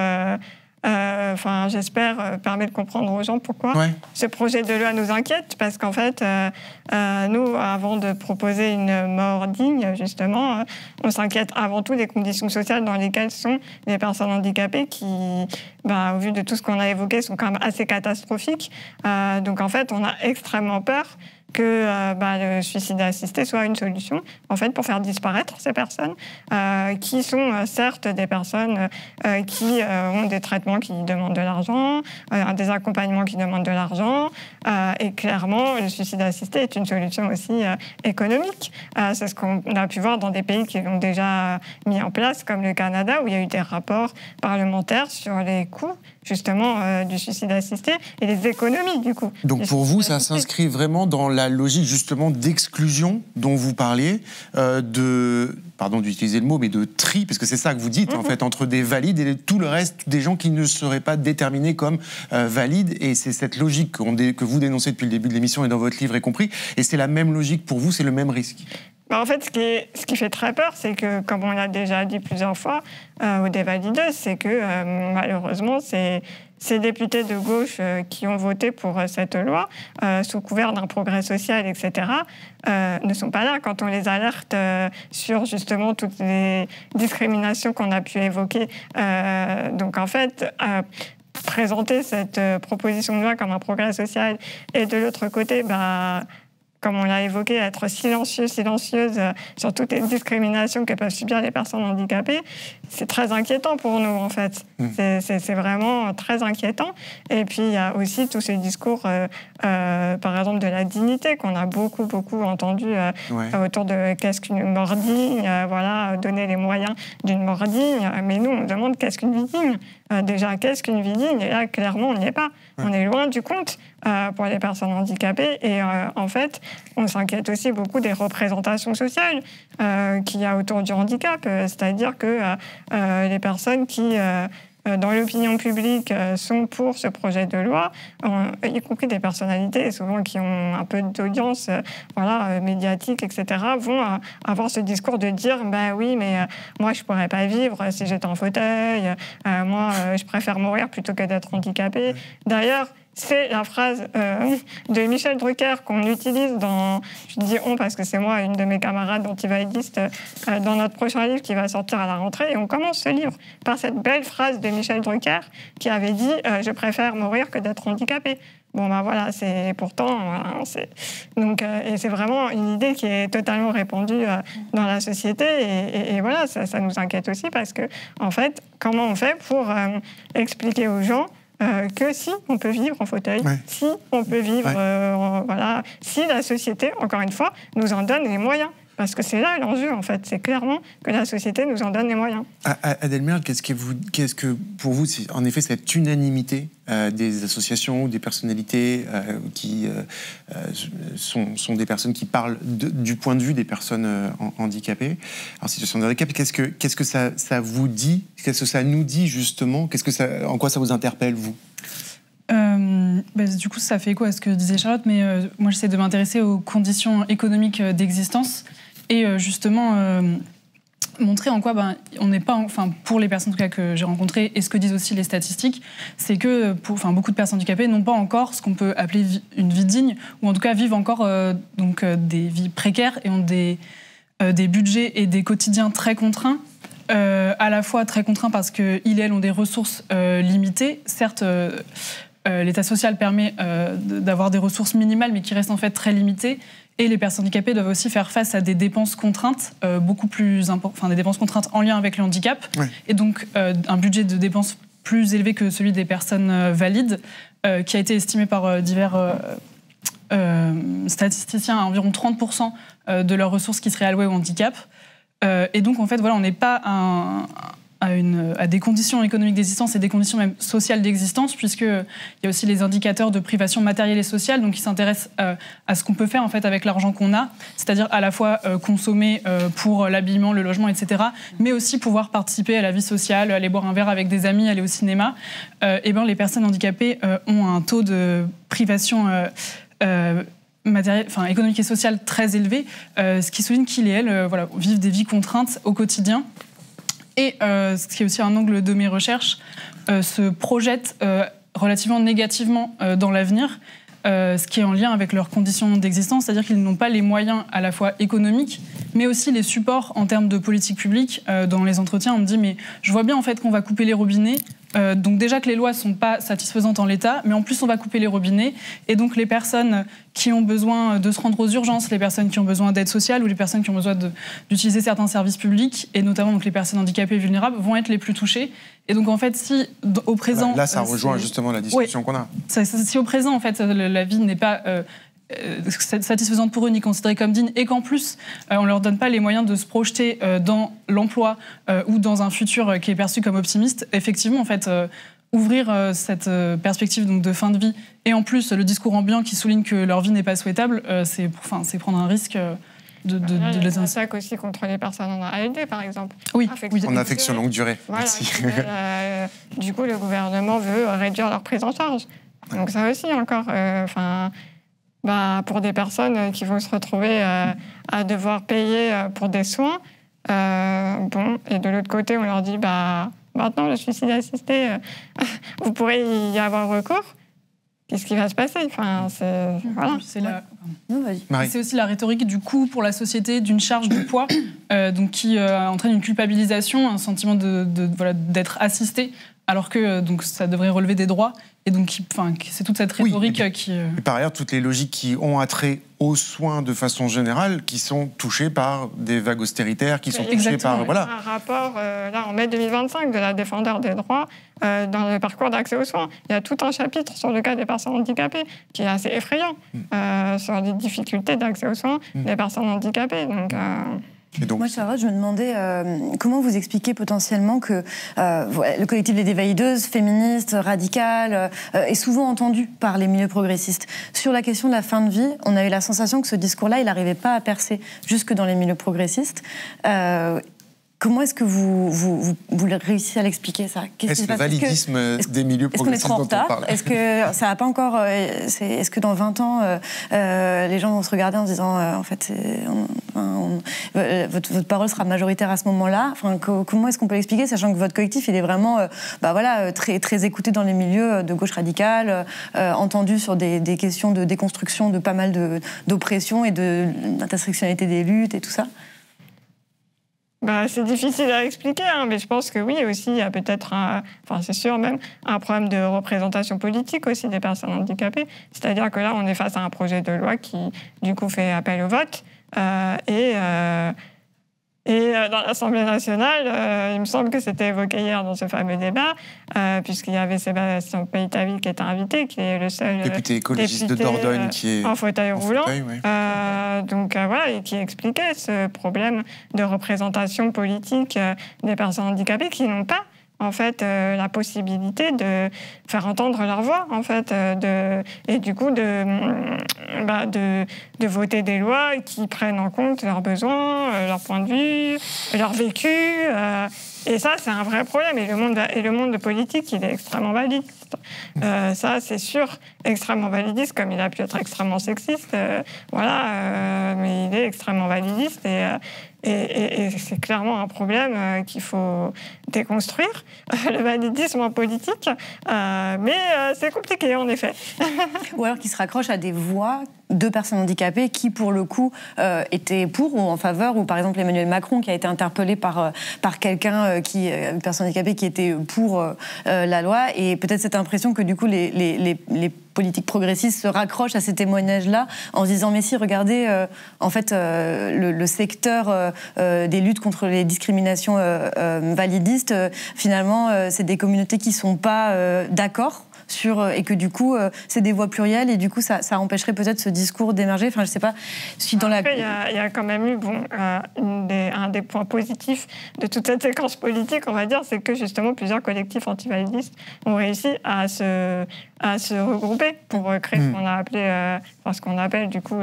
j'espère, permet de comprendre aux gens pourquoi ce projet de loi nous inquiète, parce qu'en fait, nous, avant de proposer une mort digne, justement, on s'inquiète avant tout des conditions sociales dans lesquelles sont les personnes handicapées qui, au vu de tout ce qu'on a évoqué, sont quand même assez catastrophiques. Donc, en fait, on a extrêmement peur que le suicide assisté soit une solution, en fait, pour faire disparaître ces personnes, qui sont certes des personnes qui ont des traitements qui demandent de l'argent, des accompagnements qui demandent de l'argent, et clairement, le suicide assisté est une solution aussi économique. C'est ce qu'on a pu voir dans des pays qui l'ont déjà mis en place, comme le Canada, où il y a eu des rapports parlementaires sur les coûts, justement, du suicide assisté et les économies, du coup. Donc pour vous, ça s'inscrit vraiment dans la logique, justement, d'exclusion dont vous parliez, pardon d'utiliser le mot, mais de tri, parce que c'est ça que vous dites, en fait, entre des valides et tout le reste, des gens qui ne seraient pas déterminés comme valides, et c'est cette logique que vous dénoncez depuis le début de l'émission et dans votre livre, y compris, et c'est la même logique pour vous, c'est le même risque. En fait, ce qui fait très peur, c'est que, comme on l'a déjà dit plusieurs fois aux dévalideuses, c'est que malheureusement, ces députés de gauche qui ont voté pour cette loi, sous couvert d'un progrès social, etc., ne sont pas là quand on les alerte sur justement toutes les discriminations qu'on a pu évoquer. Donc en fait... présenter cette proposition de loi comme un progrès social et de l'autre côté, comme on l'a évoqué, être silencieuse sur toutes les discriminations que peuvent subir les personnes handicapées, c'est très inquiétant pour nous, en fait. C'est vraiment très inquiétant. Et puis, il y a aussi tous ces discours, par exemple, de la dignité, qu'on a beaucoup entendu autour de qu'est-ce qu'une mort digne, donner les moyens d'une mort digne. Mais nous, on demande qu'est-ce qu'une vie digne. Déjà, qu'est-ce qu'une vie digne ? Et là, clairement, on n'y est pas. On est loin du compte pour les personnes handicapées. Et en fait, on s'inquiète aussi beaucoup des représentations sociales qu'il y a autour du handicap. C'est-à-dire que les personnes qui... dans l'opinion publique, sont pour ce projet de loi, y compris des personnalités, souvent qui ont un peu d'audience médiatique, etc., vont avoir ce discours de dire « oui, mais moi, je ne pourrais pas vivre si j'étais en fauteuil. Moi, je préfère mourir plutôt que d'être handicapée. » D'ailleurs, c'est la phrase de Michel Drucker qu'on utilise dans... Je dis « on » parce que c'est moi, une de mes camarades antivalidistes, dans notre prochain livre qui va sortir à la rentrée. Et on commence ce livre par cette belle phrase de Michel Drucker qui avait dit « je préfère mourir que d'être handicapé ». Bon, c'est pourtant... et c'est vraiment une idée qui est totalement répandue dans la société. Et voilà, ça nous inquiète aussi parce que, en fait, comment on fait pour expliquer aux gens que si on peut vivre en fauteuil, si on peut vivre, si la société, encore une fois, nous en donne les moyens. Parce que c'est là l'enjeu, en fait. C'est clairement que la société nous en donne les moyens. Adèle Merle, qu'est-ce que pour vous, c'est en effet cette unanimité des associations ou des personnalités qui sont des personnes qui parlent du point de vue des personnes handicapées, en situation de handicap, qu'est-ce que ça vous dit ? Qu'est-ce que ça nous dit, justement ? En quoi ça vous interpelle, vous ? Du coup, ça fait écho à ce que disait Charlotte, mais moi, j'essaie de m'intéresser aux conditions économiques d'existence et justement montrer en quoi on n'est pas... pour les personnes en tout cas que j'ai rencontrées, et ce que disent aussi les statistiques, c'est que beaucoup de personnes handicapées n'ont pas encore ce qu'on peut appeler une vie digne, ou en tout cas vivent encore des vies précaires et ont des des budgets et des quotidiens très contraints. À la fois très contraints parce qu'ils et elles ont des ressources limitées. Certes, l'État social permet d'avoir des ressources minimales, mais qui restent en fait très limitées. Et les personnes handicapées doivent aussi faire face à des dépenses contraintes, beaucoup plus importantes, des dépenses contraintes en lien avec le handicap. Oui. Et donc, un budget de dépenses plus élevé que celui des personnes valides, qui a été estimé par divers statisticiens à environ 30% de leurs ressources qui seraient allouées au handicap. Et donc, en fait, voilà, on n'est pas à des conditions économiques d'existence et des conditions même sociales d'existence, puisqu'il y a aussi les indicateurs de privation matérielle et sociale, donc qui s'intéressent à ce qu'on peut faire en fait, avec l'argent qu'on a, c'est-à-dire à la fois consommer pour l'habillement, le logement, etc., mais aussi pouvoir participer à la vie sociale, aller boire un verre avec des amis, aller au cinéma. Et ben, les personnes handicapées ont un taux de privation économique et sociale très élevé, ce qui souligne qu'ils et elles vivent des vies contraintes au quotidien. Et ce qui est aussi un angle de mes recherches, se projettent relativement négativement dans l'avenir, ce qui est en lien avec leurs conditions d'existence, c'est-à-dire qu'ils n'ont pas les moyens à la fois économiques, mais aussi les supports en termes de politique publique. Dans les entretiens, on me dit « mais je vois bien en fait qu'on va couper les robinets ». Donc déjà que les lois ne sont pas satisfaisantes en l'état, mais en plus on va couper les robinets. Et donc les personnes qui ont besoin de se rendre aux urgences, les personnes qui ont besoin d'aide sociale ou les personnes qui ont besoin d'utiliser certains services publics, et notamment donc, les personnes handicapées et vulnérables, vont être les plus touchées. Et donc en fait, si au présent... Là, ça rejoint justement la discussion qu'on a. Si au présent, en fait, la vie n'est pas... satisfaisante pour eux ni considérée comme digne, et qu'en plus on leur donne pas les moyens de se projeter dans l'emploi ou dans un futur qui est perçu comme optimiste, effectivement en fait ouvrir cette perspective donc de fin de vie, et en plus le discours ambiant qui souligne que leur vie n'est pas souhaitable, c'est prendre un risque de les attaques aussi contre les personnes en ALD par exemple. Oui, en affection longue durée. Voilà, du coup le gouvernement veut réduire leur prise en charge. Donc ça aussi encore pour des personnes qui vont se retrouver à devoir payer pour des soins. Et de l'autre côté, on leur dit maintenant, le suicide assisté, vous pourrez y avoir recours. Qu'est-ce qui va se passer ? Voilà. C'est aussi la rhétorique du coût pour la société d'une charge de poids, donc qui entraîne une culpabilisation, un sentiment d'être assisté, alors que donc, ça devrait relever des droits. Et donc, c'est toute cette rhétorique qui... Et par ailleurs, toutes les logiques qui ont attrait aux soins de façon générale, qui sont touchées par des vagues austéritaires, qui sont touchées par... Voilà. Un rapport, là, en mai 2025, de la Défenseure des droits dans le parcours d'accès aux soins. Il y a tout un chapitre sur le cas des personnes handicapées qui est assez effrayant, sur les difficultés d'accès aux soins des personnes handicapées. Donc, moi, Charlotte, je me demandais comment vous expliquez potentiellement que le collectif des dévalideuses, féministes, radicales, est souvent entendu par les milieux progressistes. Sur la question de la fin de vie, on a eu la sensation que ce discours-là, il n'arrivait pas à percer jusque dans les milieux progressistes. Comment est-ce que vous réussissez à l'expliquer, ça ? Est-ce le validisme des milieux progressistes dont on parle ? Est-ce que ça n'a pas encore... Est-ce que dans 20 ans, les gens vont se regarder en se disant en fait, votre parole sera majoritaire à ce moment-là ? Comment est-ce qu'on peut l'expliquer, sachant que votre collectif, il est vraiment très, très écouté dans les milieux de gauche radicale, entendu sur des questions de déconstruction de pas mal d'oppression et d'intersectionnalité des luttes et tout ça ? C'est difficile à expliquer, mais je pense que oui, aussi, il y a peut-être, c'est sûr même, un problème de représentation politique aussi des personnes handicapées. C'est-à-dire que là, on est face à un projet de loi qui, du coup, fait appel au vote. Et dans l'Assemblée nationale, il me semble que c'était évoqué hier dans ce fameux débat, puisqu'il y avait Sébastien Peytavi qui était invité, qui est le seul député écologiste de Dordogne qui est en fauteuil roulant. Et qui expliquait ce problème de représentation politique des personnes handicapées qui n'ont pas en fait la possibilité de faire entendre leur voix en fait et du coup de voter des lois qui prennent en compte leurs besoins, leur point de vue, leur vécu et ça c'est un vrai problème et le monde politique il est extrêmement validiste. Ça c'est sûr, extrêmement validiste comme il a pu être extrêmement sexiste mais il est extrêmement validiste et c'est clairement un problème qu'il faut déconstruire, le validisme en politique. Mais c'est compliqué, en effet. Ou alors qu'il se raccroche à des voix de personnes handicapées qui, pour le coup, étaient pour ou en faveur, ou par exemple Emmanuel Macron qui a été interpellé par quelqu'un une personne handicapée qui était pour la loi, et peut-être cette impression que du coup les politiques progressistes se raccrochent à ces témoignages-là en se disant mais si, regardez, en fait, le secteur des luttes contre les discriminations validistes, finalement, c'est des communautés qui sont pas d'accord et que du coup, c'est des voix plurielles, et du coup, ça empêcherait peut-être ce discours d'émerger. Enfin, je sais pas. Après, il y a quand même eu un des points positifs de toute cette séquence politique, on va dire, c'est que justement plusieurs collectifs antivalidistes ont réussi à se regrouper pour créer ce qu'on appelle du coup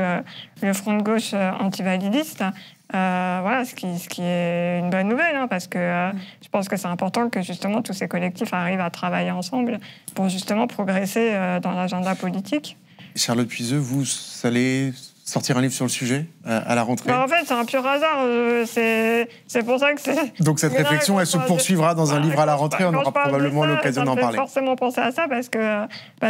le front de gauche antivalidiste. Voilà, ce qui est une bonne nouvelle, hein, parce que je pense que c'est important que justement tous ces collectifs arrivent à travailler ensemble pour justement progresser dans l'agenda politique. Charlotte Puiseux, vous allez sortir un livre sur le sujet à la rentrée? En fait, c'est un pur hasard. C'est pour ça que c'est... Donc cette réflexion, elle se poursuivra dans un livre à la rentrée. On aura probablement l'occasion d'en parler. Je forcément penser à ça parce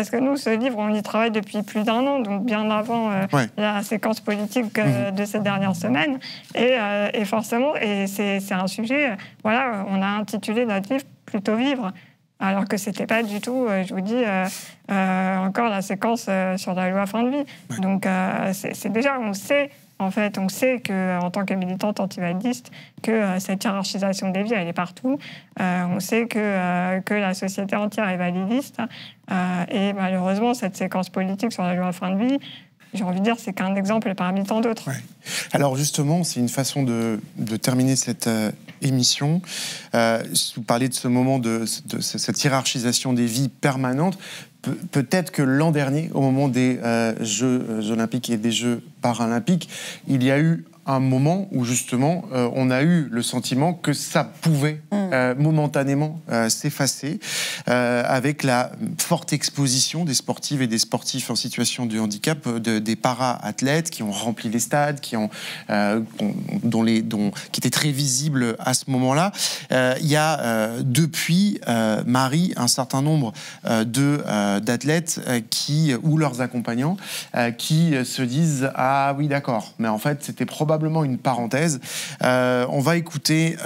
que nous, ce livre, on y travaille depuis plus d'1 an, donc bien avant la séquence politique de ces dernières semaines. Et forcément, c'est un sujet... Voilà, on a intitulé notre livre « Plutôt vivre ». Alors que c'était pas du tout, je vous dis, encore la séquence sur la loi fin de vie. Ouais. Donc c'est déjà, on sait qu'en tant que militante antivalidiste, que cette hiérarchisation des vies, elle est partout. On sait que la société entière est validiste. Et malheureusement, cette séquence politique sur la loi fin de vie, j'ai envie de dire, c'est qu'un exemple parmi tant d'autres. Ouais. Alors justement, c'est une façon de terminer cette émission. Vous parlez de ce moment de cette hiérarchisation des vies permanente. Peut-être que l'an dernier, au moment des Jeux olympiques et des Jeux paralympiques, il y a eu un moment où justement on a eu le sentiment que ça pouvait momentanément s'effacer avec la forte exposition des sportives et des sportifs en situation de handicap, des para-athlètes qui ont rempli les stades, qui étaient très visibles à ce moment-là. Il y a depuis Marie un certain nombre d'athlètes ou leurs accompagnants qui se disent ah oui d'accord, mais en fait c'était probablement une parenthèse. On va écouter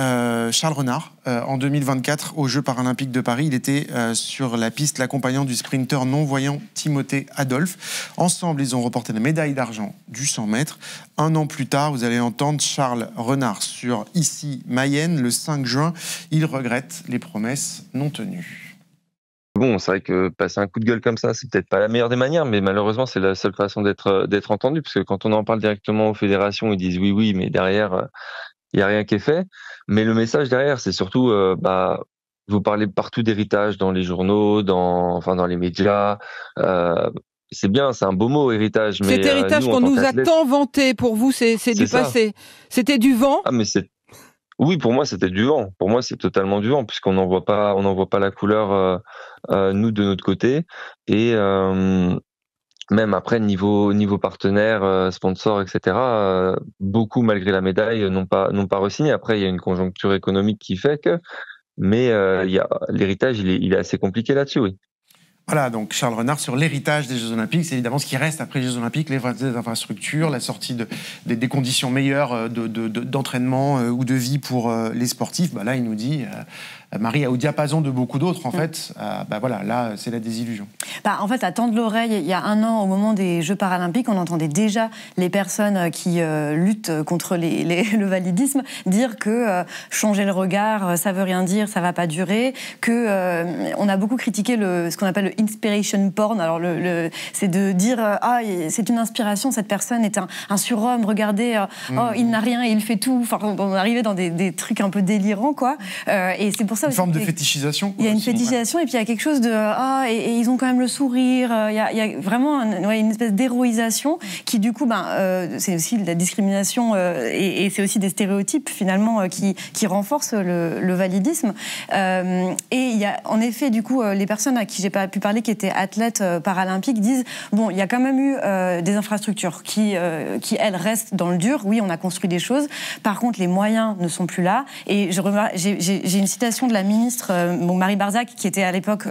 Charles Renard. En 2024, aux Jeux paralympiques de Paris, il était sur la piste l'accompagnant du sprinter non-voyant Timothée Adolphe. Ensemble, ils ont remporté la médaille d'argent du 100 mètres. 1 an plus tard, vous allez entendre Charles Renard sur Ici Mayenne, le 5 juin. Il regrette les promesses non tenues. Bon, c'est vrai que passer un coup de gueule comme ça, c'est peut-être pas la meilleure des manières, mais malheureusement, c'est la seule façon d'être entendu, parce que quand on en parle directement aux fédérations, ils disent oui, mais derrière, il n'y a rien qui est fait. Mais le message derrière, c'est surtout, vous parlez partout d'héritage dans les journaux, dans les médias. C'est bien, c'est un beau mot, héritage. Mais cet héritage qu'on nous a tant vanté, pour vous, c'est du passé. C'était du vent. Ah, mais oui, pour moi, c'était du vent. Pour moi, c'est totalement du vent, puisqu'on n'en voit pas la couleur, nous, de notre côté. Et même après, niveau partenaire, sponsor, etc., beaucoup, malgré la médaille, n'ont pas re-signé. Après, il y a une conjoncture économique qui fait que... Mais l'héritage, il est assez compliqué là-dessus, oui. Voilà, donc Charles Renard sur l'héritage des Jeux Olympiques. C'est évidemment ce qui reste après les Jeux Olympiques, les infrastructures, la sortie des conditions meilleures d'entraînement ou de vie pour les sportifs. Là, il nous dit... Marie, au diapason de beaucoup d'autres, en fait, voilà, là, c'est la désillusion. En fait, à tendre l'oreille, il y a 1 an, au moment des Jeux paralympiques, on entendait déjà les personnes qui luttent contre le validisme dire que changer le regard, ça veut rien dire, ça va pas durer, que on a beaucoup critiqué ce qu'on appelle le inspiration porn. Alors, c'est de dire c'est une inspiration, cette personne est un surhomme, regardez, il n'a rien et il fait tout. Enfin, on arrivait dans des trucs un peu délirants, quoi. Et c'est pour ça. Une forme de fétichisation. Il y a une fétichisation et puis il y a quelque chose de et ils ont quand même le sourire. Il y a vraiment une espèce d'héroïsation qui du coup c'est aussi de la discrimination et c'est aussi des stéréotypes finalement qui renforcent le validisme. Et il y a en effet du coup les personnes à qui j'ai pas pu parler qui étaient athlètes paralympiques disent bon il y a quand même eu des infrastructures qui elles restent dans le dur. Oui on a construit des choses. Par contre les moyens ne sont plus là et j'ai une citation de la ministre Marie Barzac, qui était à l'époque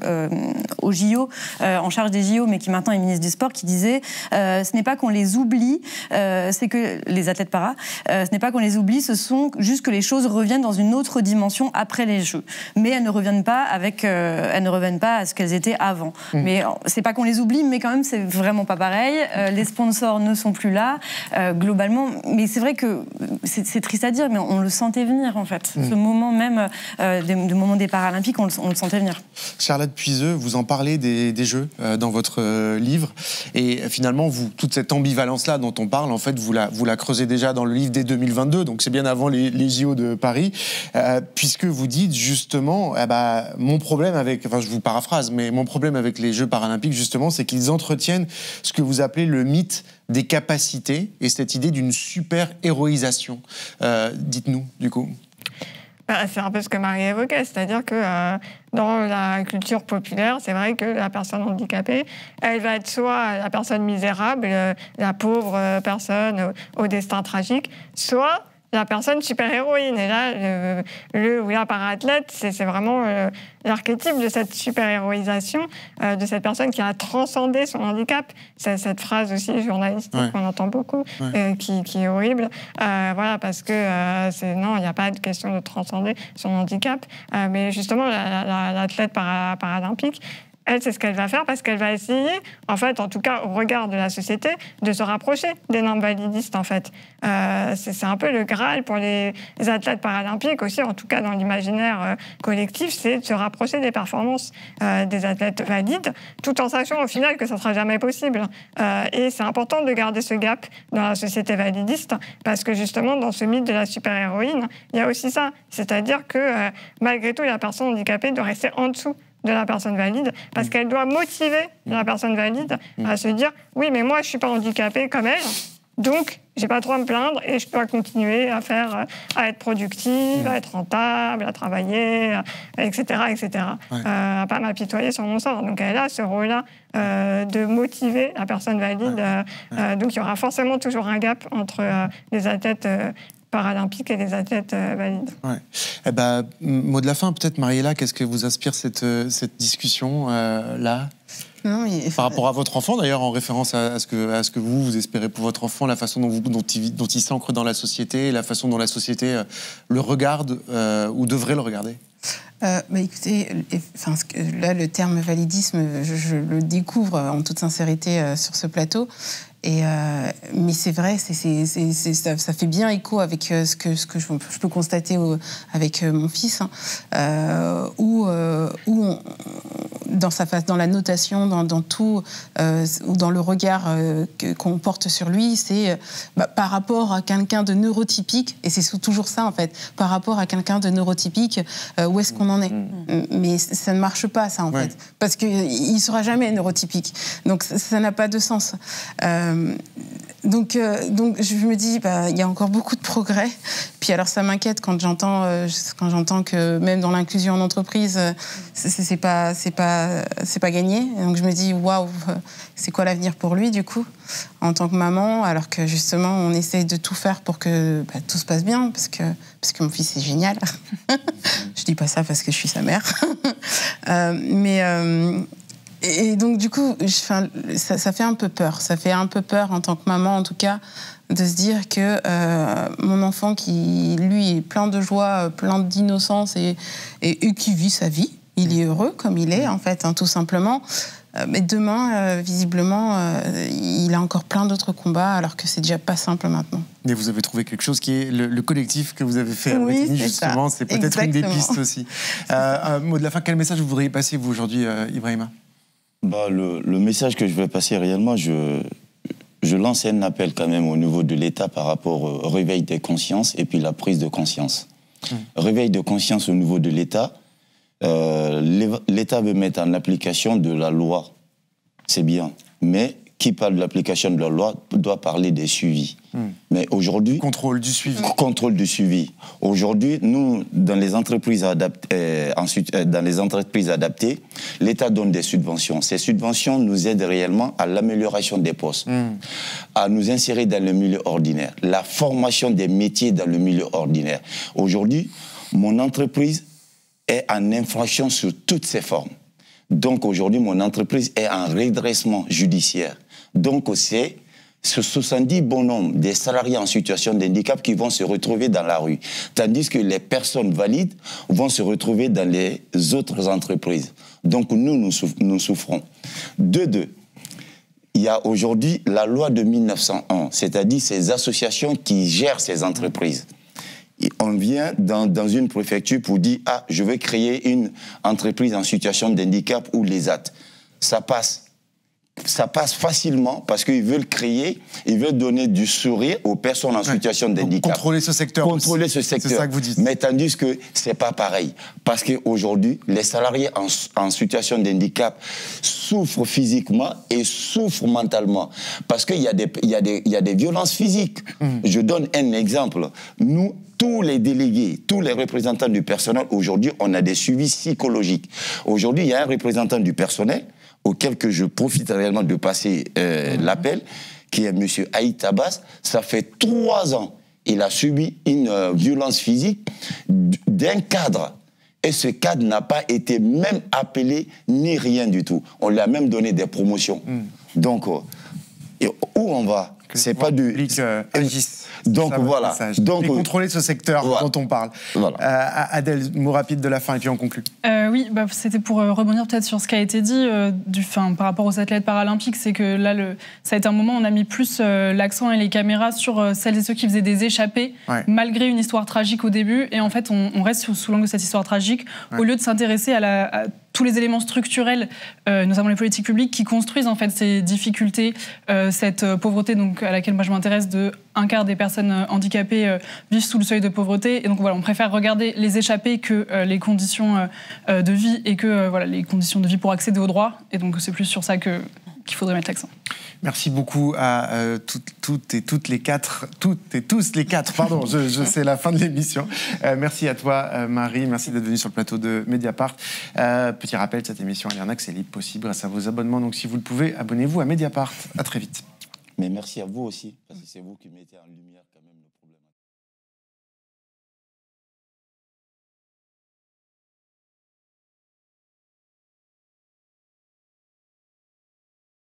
au JO, en charge des JO, mais qui maintenant est ministre du Sport, qui disait ce n'est pas qu'on les oublie, c'est que les athlètes para, ce n'est pas qu'on les oublie, ce sont juste que les choses reviennent dans une autre dimension après les Jeux. Mais elles ne reviennent pas à ce qu'elles étaient avant. Mais c'est pas qu'on les oublie, mais quand même c'est vraiment pas pareil. Les sponsors ne sont plus là, globalement. Mais c'est vrai que c'est triste à dire, mais on le sentait venir en fait. Ce moment même, du moment des Paralympiques, on le sentait venir. Charlotte Puiseux, vous en parlez des Jeux dans votre livre, et finalement toute cette ambivalence-là dont on parle, en fait, vous la creusez déjà dans le livre dès 2022, donc c'est bien avant les JO de Paris, puisque vous dites justement, mon problème avec, je vous paraphrase, mais mon problème avec les Jeux paralympiques justement, c'est qu'ils entretiennent ce que vous appelez le mythe des capacités et cette idée d'une super-héroïsation. Dites-nous, du coup. C'est un peu ce que Marie évoquait, c'est-à-dire que dans la culture populaire, c'est vrai que la personne handicapée, elle va être soit la personne misérable, la pauvre personne au destin tragique, soit la personne super-héroïne. Et là, le ou la para-athlète, c'est vraiment l'archétype de cette super-héroïsation, de cette personne qui a transcendé son handicap. C'est cette phrase aussi journalistique qu'on entend beaucoup, qui est horrible. Voilà, parce que non, il n'y a pas de question de transcender son handicap. Mais justement, l'athlète paralympique, elle, c'est ce qu'elle va faire parce qu'elle va essayer, en fait, en tout cas au regard de la société, de se rapprocher des normes validistes, en fait. C'est un peu le Graal pour les athlètes paralympiques aussi, en tout cas dans l'imaginaire collectif, c'est de se rapprocher des performances des athlètes valides, tout en sachant au final que ça ne sera jamais possible. Et c'est important de garder ce gap dans la société validiste parce que justement, dans ce mythe de la super-héroïne, il y a aussi ça. C'est-à-dire que malgré tout, la personne handicapée doit rester en dessous de la personne valide, parce qu'elle doit motiver la personne valide à se dire « Oui, mais moi, je ne suis pas handicapée comme elle, donc je n'ai pas trop à me plaindre et je dois continuer à être productive, à être rentable, à travailler, etc. etc. À ne pas m'apitoyer sur mon sort. » Donc elle a ce rôle-là de motiver la personne valide. Donc il y aura forcément toujours un gap entre les athlètes paralympiques et les athlètes valides. Mot de la fin, peut-être, Mariella, qu'est-ce que vous inspire cette discussion là? Non, mais... Par rapport à votre enfant, d'ailleurs, en référence à ce que vous espérez pour votre enfant, la façon dont il s'ancre dans la société, la façon dont la société le regarde ou devrait le regarder. Écoutez, là, le terme validisme, je le découvre en toute sincérité sur ce plateau. Mais c'est vrai, ça fait bien écho avec ce que je peux constater avec mon fils, où dans la notation, dans tout, ou dans le regard qu'on porte sur lui, c'est par rapport à quelqu'un de neurotypique, et c'est toujours ça en fait, par rapport à quelqu'un de neurotypique, où est-ce qu'on en est? Mais ça ne marche pas, ça en fait, parce qu'il ne sera jamais neurotypique, donc ça n'a pas de sens. Donc je me dis, il y a encore beaucoup de progrès. Puis alors ça m'inquiète quand j'entends que même dans l'inclusion en entreprise, c'est pas gagné. Donc je me dis, waouh, c'est quoi l'avenir pour lui du coup, en tant que maman, alors que justement on essaye de tout faire pour que tout se passe bien, parce que mon fils est génial. Je dis pas ça parce que je suis sa mère, Et donc, du coup, ça fait un peu peur. Ça fait un peu peur, en tant que maman, en tout cas, de se dire que mon enfant, qui, lui, est plein de joie, plein d'innocence et qui vit sa vie, il est heureux comme il est, en fait, tout simplement. Mais demain, visiblement, il a encore plein d'autres combats, alors que c'est déjà pas simple maintenant. Mais vous avez trouvé quelque chose qui est le collectif que vous avez fait avec Annie, justement. C'est peut-être une des pistes aussi. Mot de la fin, quel message vous voudriez passer, vous, aujourd'hui, Ibrahima? Le message que je veux passer réellement, je lance un appel quand même au niveau de l'État par rapport au réveil des consciences et puis la prise de conscience. Réveil de conscience au niveau de l'État. L'État veut mettre en application de la loi. C'est bien. Mais qui parle de l'application de la loi doit parler des suivis. Mais aujourd'hui... Contrôle du suivi. Contrôle du suivi. Aujourd'hui, nous, dans les entreprises adaptées, l'État donne des subventions. Ces subventions nous aident réellement à l'amélioration des postes, à nous insérer dans le milieu ordinaire, la formation des métiers dans le milieu ordinaire. Aujourd'hui, mon entreprise est en infraction sur toutes ses formes. Donc aujourd'hui, mon entreprise est en redressement judiciaire. Donc c'est ce 70 bonhommes des salariés en situation de handicap qui vont se retrouver dans la rue. Tandis que les personnes valides vont se retrouver dans les autres entreprises. Donc nous souffrons. De il y a aujourd'hui la loi de 1901, c'est-à-dire ces associations qui gèrent ces entreprises. Et on vient dans une préfecture pour dire « Ah, je veux créer une entreprise en situation de handicap ou l'ESAT ». Ça passe facilement parce qu'ils veulent créer, ils veulent donner du sourire aux personnes en situation de handicap. Contrôler ce secteur. Contrôler ce secteur. C'est ça que vous dites. Mais tandis que c'est pas pareil. Parce qu'aujourd'hui, les salariés en situation de handicap souffrent physiquement et souffrent mentalement. Parce qu'il y a des violences physiques. Je donne un exemple. Nous, tous les délégués, tous les représentants du personnel, aujourd'hui, on a des suivis psychologiques. Aujourd'hui, il y a un représentant du personnel auquel que je profite réellement de passer l'appel, qui est M. Haït Abbas. Ça fait 3 ans, il a subi une violence physique d'un cadre. Et ce cadre n'a pas été même appelé, ni rien du tout. On lui a même donné des promotions. Donc, où on va? C'est pas du... Donc voilà. Donc, et contrôler ce secteur dont on parle. Voilà. Adèle, mot rapide de la fin et puis on conclut. Oui, c'était pour rebondir peut-être sur ce qui a été dit par rapport aux athlètes paralympiques, c'est que là, ça a été un moment où on a mis plus l'accent et les caméras sur celles et ceux qui faisaient des échappées, malgré une histoire tragique au début. Et en fait, on reste sous l'angle de cette histoire tragique, au lieu de s'intéresser à tous les éléments structurels, notamment les politiques publiques, qui construisent en fait ces difficultés, cette pauvreté donc, à laquelle moi je m'intéresse, de 1/4 des personnes handicapées vivent sous le seuil de pauvreté. Et donc voilà, on préfère regarder les échappées que les conditions de vie et que les conditions de vie pour accéder aux droits. Et donc c'est plus sur ça qu'il faudrait mettre l'accent. Merci beaucoup à toutes et tous les quatre, pardon, c'est la fin de l'émission. Merci à toi, Marie, merci d'être venue sur le plateau de Mediapart. Petit rappel, cette émission elle est en accès libre possible grâce à vos abonnements, donc si vous le pouvez, abonnez-vous à Mediapart. À très vite. Mais merci à vous aussi, parce que c'est vous qui mettez en lumière quand même le